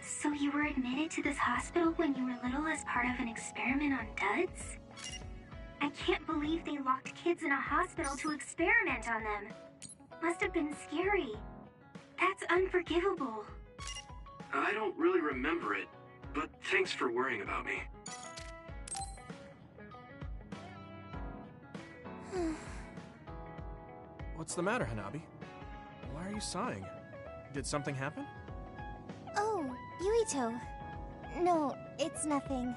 So you were admitted to this hospital when you were little as part of an experiment on duds? I can't believe they locked kids in a hospital to experiment on them. Must have been scary. That's unforgivable. I don't really remember it, but thanks for worrying about me. What's the matter, Hanabi? Why are you sighing? Did something happen? Oh, Yuito. No, it's nothing.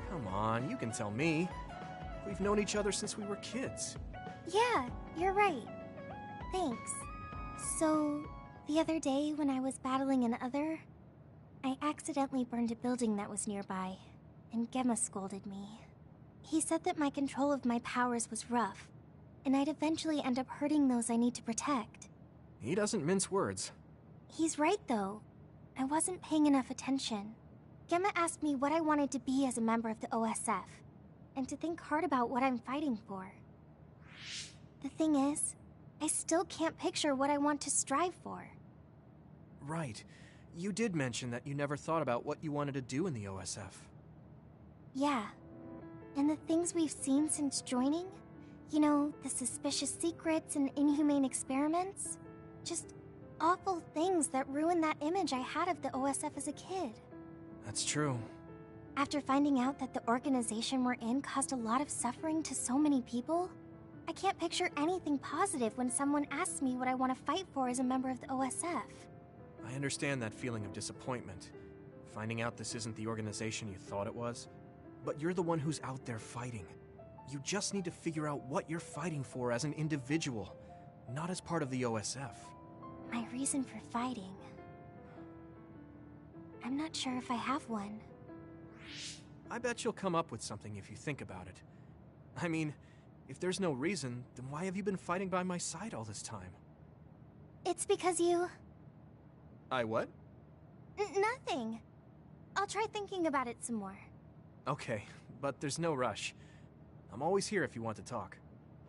Come on, you can tell me. We've known each other since we were kids. Yeah, you're right. Thanks. So, the other day when I was battling an other, I accidentally burned a building that was nearby, and Gemma scolded me. He said that my control of my powers was rough, and I'd eventually end up hurting those I need to protect. He doesn't mince words. He's right, though. I wasn't paying enough attention. Gemma asked me what I wanted to be as a member of the OSF, and to think hard about what I'm fighting for. The thing is, I still can't picture what I want to strive for. Right. You did mention that you never thought about what you wanted to do in the OSF. Yeah. And the things we've seen since joining, you know, the suspicious secrets and inhumane experiments, just awful things that ruined that image I had of the OSF as a kid. That's true. After finding out that the organization we're in caused a lot of suffering to so many people, I can't picture anything positive when someone asks me what I want to fight for as a member of the OSF. I understand that feeling of disappointment. Finding out this isn't the organization you thought it was. But you're the one who's out there fighting. You just need to figure out what you're fighting for as an individual, not as part of the OSF. My reason for fighting... I'm not sure if I have one. I bet you'll come up with something if you think about it. I mean, if there's no reason, then why have you been fighting by my side all this time? It's because you... I what? Nothing. I'll try thinking about it some more. Okay, but there's no rush. I'm always here if you want to talk.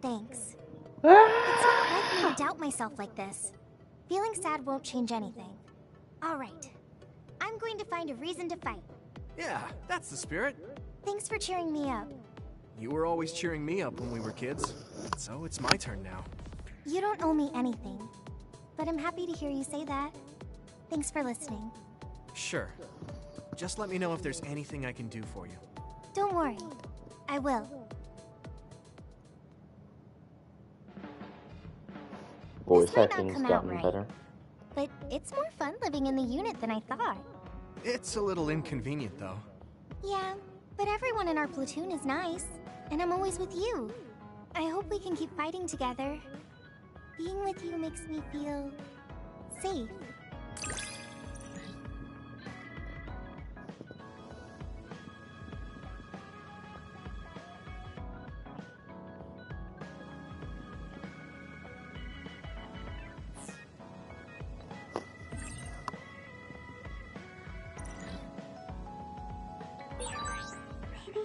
Thanks. It's not like me to doubt myself like this. Feeling sad won't change anything. Alright. I'm going to find a reason to fight. Yeah, that's the spirit. Thanks for cheering me up. You were always cheering me up when we were kids, so it's my turn now. You don't owe me anything, but I'm happy to hear you say that. Thanks for listening. Sure. Just let me know if there's anything I can do for you. Don't worry. I will. Voice This might not acting's come out gotten right, better. but it's more fun living in the unit than I thought. It's a little inconvenient, though. Yeah, but everyone in our platoon is nice, and I'm always with you. I hope we can keep fighting together. Being with you makes me feel... safe.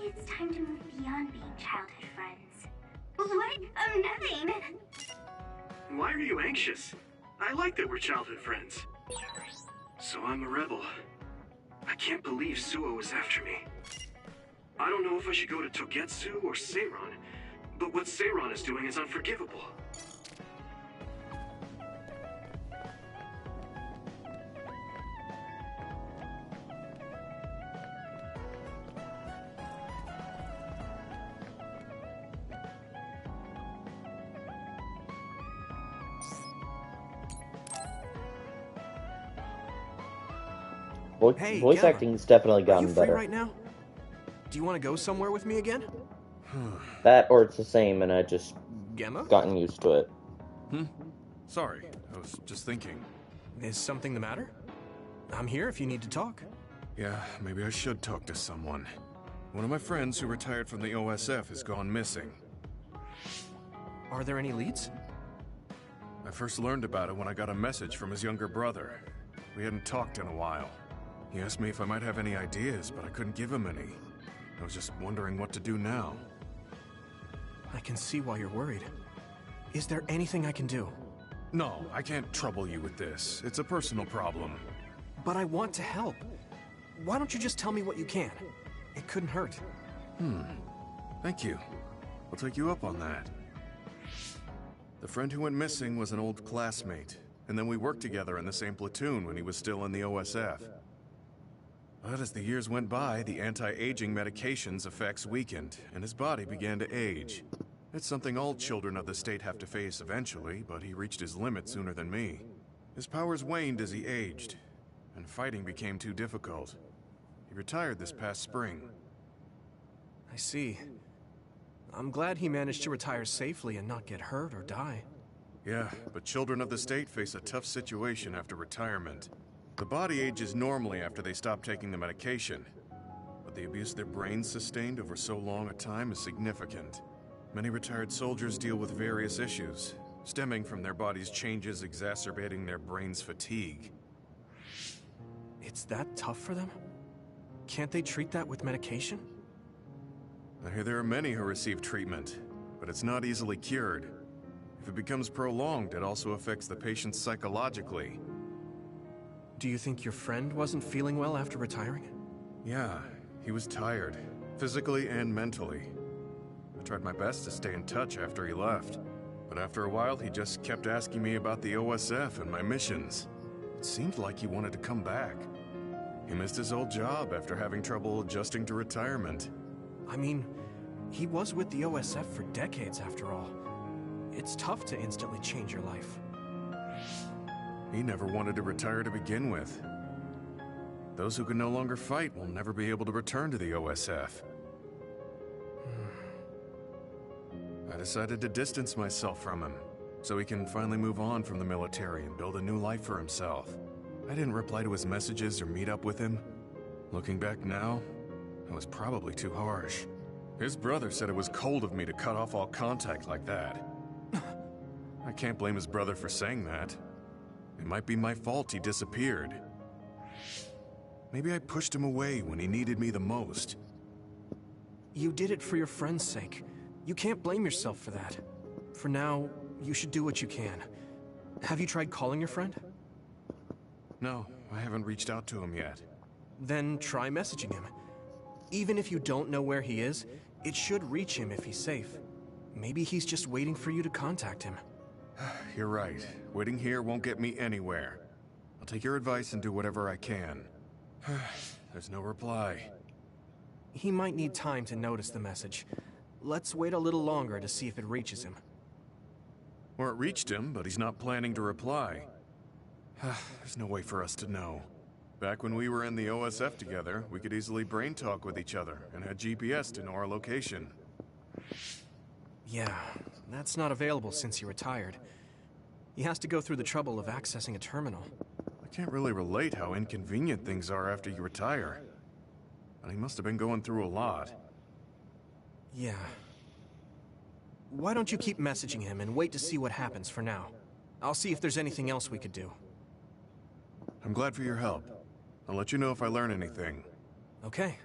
it's time to move beyond being childhood friends. What? Nothing. Why are you anxious? I like that we're childhood friends. So I'm a rebel. I can't believe Suo is after me. I don't know if I should go to Togetsu or Seiron, but what Seiron is doing is unforgivable. Voice acting's definitely gotten Are you free better. right now? Do you want to go somewhere with me again? That or it's the same and I just Gemma? gotten used to it. Sorry, I was just thinking. Is something the matter? I'm here if you need to talk. Yeah, maybe I should talk to someone. One of my friends who retired from the OSF has gone missing. Are there any leads? I first learned about it when I got a message from his younger brother. We hadn't talked in a while. He asked me if I might have any ideas, but I couldn't give him any. I was just wondering what to do now. I can see why you're worried. Is there anything I can do? No, I can't trouble you with this. It's a personal problem. But I want to help. Why don't you just tell me what you can? It couldn't hurt. Thank you. I'll take you up on that. The friend who went missing was an old classmate, and then we worked together in the same platoon when he was still in the OSF. But as the years went by, the anti-aging medication's effects weakened, and his body began to age. It's something all children of the state have to face eventually, but he reached his limit sooner than me. His powers waned as he aged, and fighting became too difficult. He retired this past spring. I see. I'm glad he managed to retire safely and not get hurt or die. Yeah, but children of the state face a tough situation after retirement. The body ages normally after they stop taking the medication, but the abuse their brains sustained over so long a time is significant. Many retired soldiers deal with various issues, stemming from their body's changes exacerbating their brain's fatigue. It's that tough for them? Can't they treat that with medication? I hear there are many who receive treatment, but it's not easily cured. If it becomes prolonged, it also affects the patient psychologically. Do you think your friend wasn't feeling well after retiring? Yeah, he was tired, physically and mentally. I tried my best to stay in touch after he left, but after a while he just kept asking me about the OSF and my missions. It seemed like he wanted to come back. He missed his old job after having trouble adjusting to retirement. I mean, he was with the OSF for decades after all. It's tough to instantly change your life. He never wanted to retire to begin with. Those who can no longer fight will never be able to return to the OSF. I decided to distance myself from him, so he can finally move on from the military and build a new life for himself. I didn't reply to his messages or meet up with him. Looking back now, I was probably too harsh. His brother said it was cold of me to cut off all contact like that. I can't blame his brother for saying that. It might be my fault he disappeared. Maybe I pushed him away when he needed me the most. You did it for your friend's sake. You can't blame yourself for that. For now, you should do what you can. Have you tried calling your friend? No, I haven't reached out to him yet. Then try messaging him. Even if you don't know where he is, it should reach him if he's safe. Maybe he's just waiting for you to contact him. You're right. Waiting here won't get me anywhere. I'll take your advice and do whatever I can. There's no reply. He might need time to notice the message. Let's wait a little longer to see if it reaches him. Or it reached him, but he's not planning to reply. There's no way for us to know. Back when we were in the OSF together, we could easily brain talk with each other and had GPS to know our location. Yeah, that's not available since he retired. He has to go through the trouble of accessing a terminal. I can't really relate how inconvenient things are after you retire. But he must have been going through a lot. Yeah. Why don't you keep messaging him and wait to see what happens for now? I'll see if there's anything else we could do. I'm glad for your help. I'll let you know if I learn anything. Okay.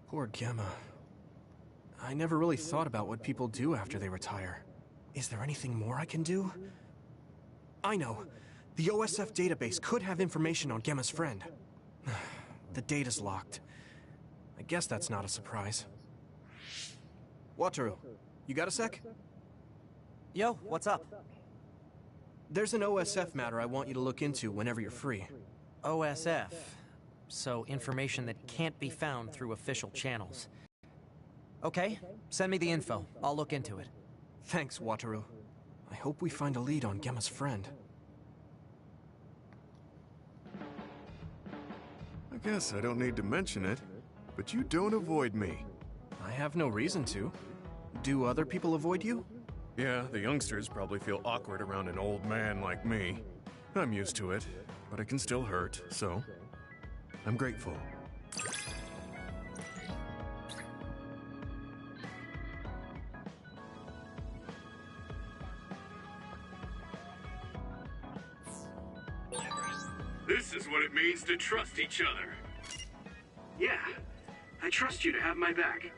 Poor Gemma. I never really thought about what people do after they retire. Is there anything more I can do? I know. The OSF database could have information on Gemma's friend. The data's locked. I guess that's not a surprise. Wataru, you got a sec? Yo, what's up? There's an OSF matter I want you to look into whenever you're free. OSF. So information that can't be found through official channels. Okay, send me the info. I'll look into it. Thanks, Wataru. I hope we find a lead on Gemma's friend. I guess I don't need to mention it, but you don't avoid me. I have no reason to. Do other people avoid you? Yeah, the youngsters probably feel awkward around an old man like me. I'm used to it, but it can still hurt, so I'm grateful. This is what it means to trust each other. Yeah, I trust you to have my back.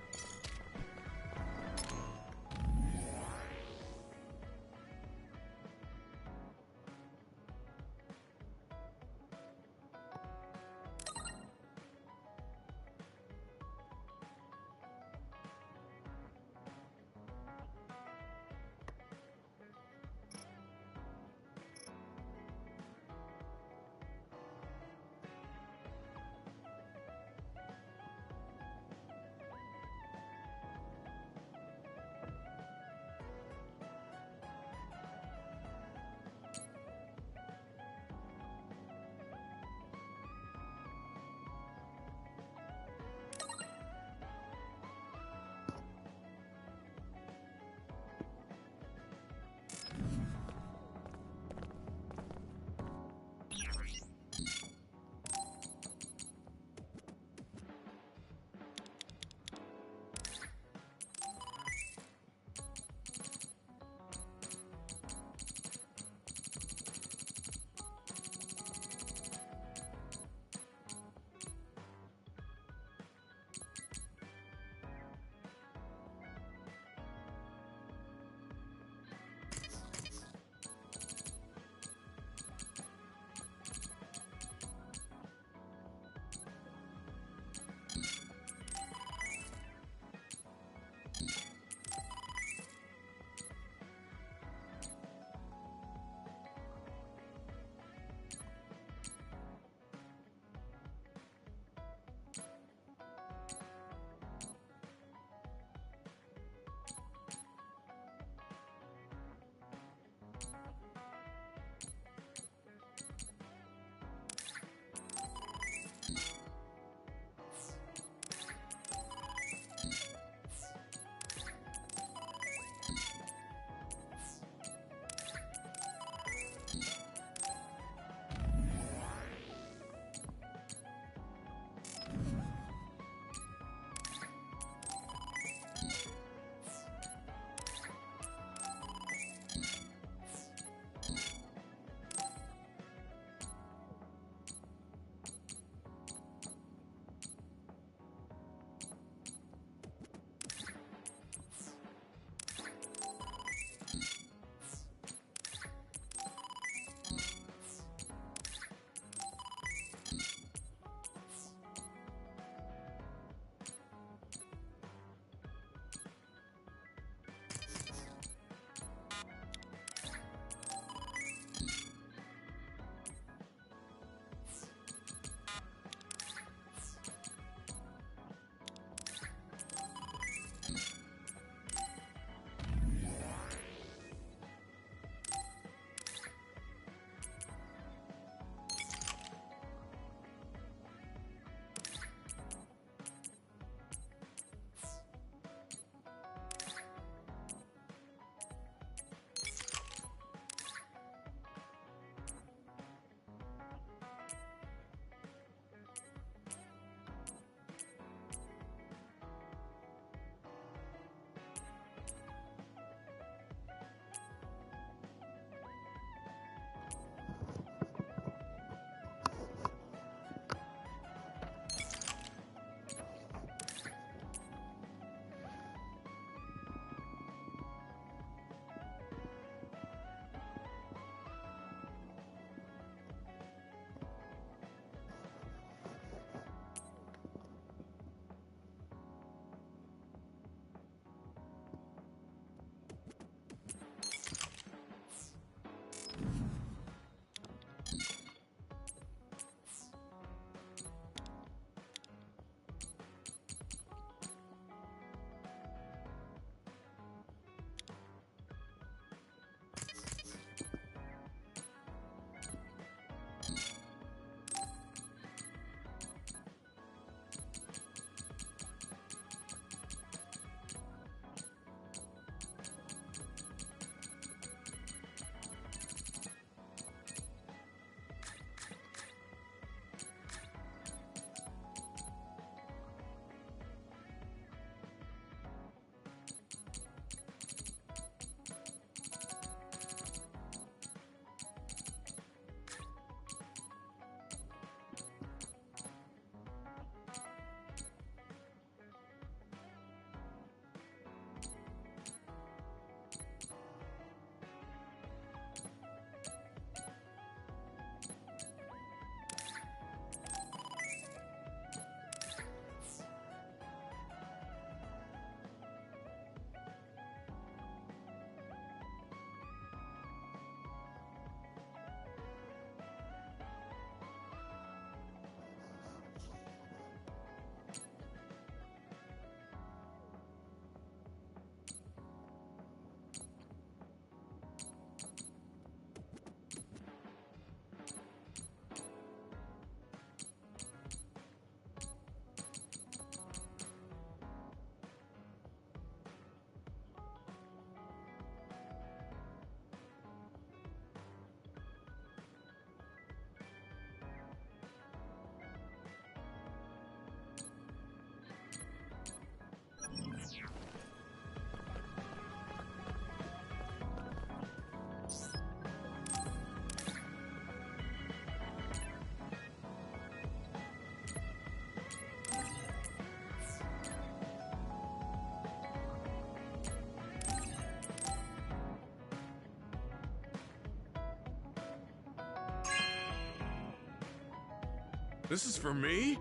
This is for me?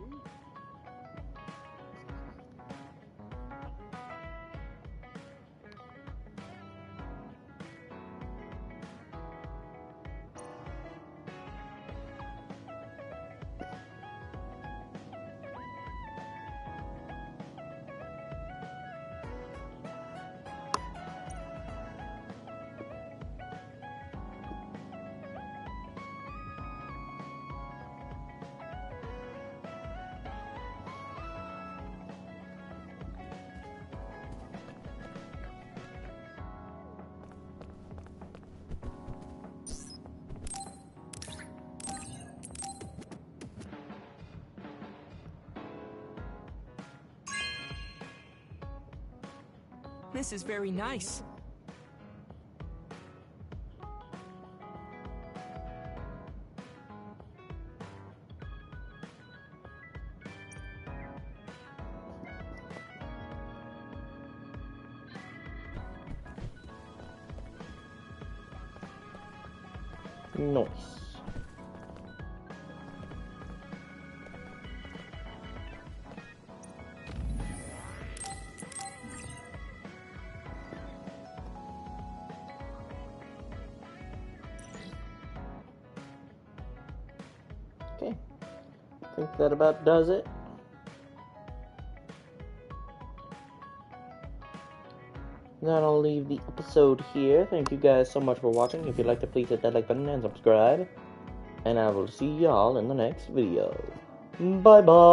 This is very nice. Nice. Okay, I think that about does it. Then I'll leave the episode here. Thank you guys so much for watching. If you'd like to, please hit that like button and subscribe. And I will see y'all in the next video. Bye bye.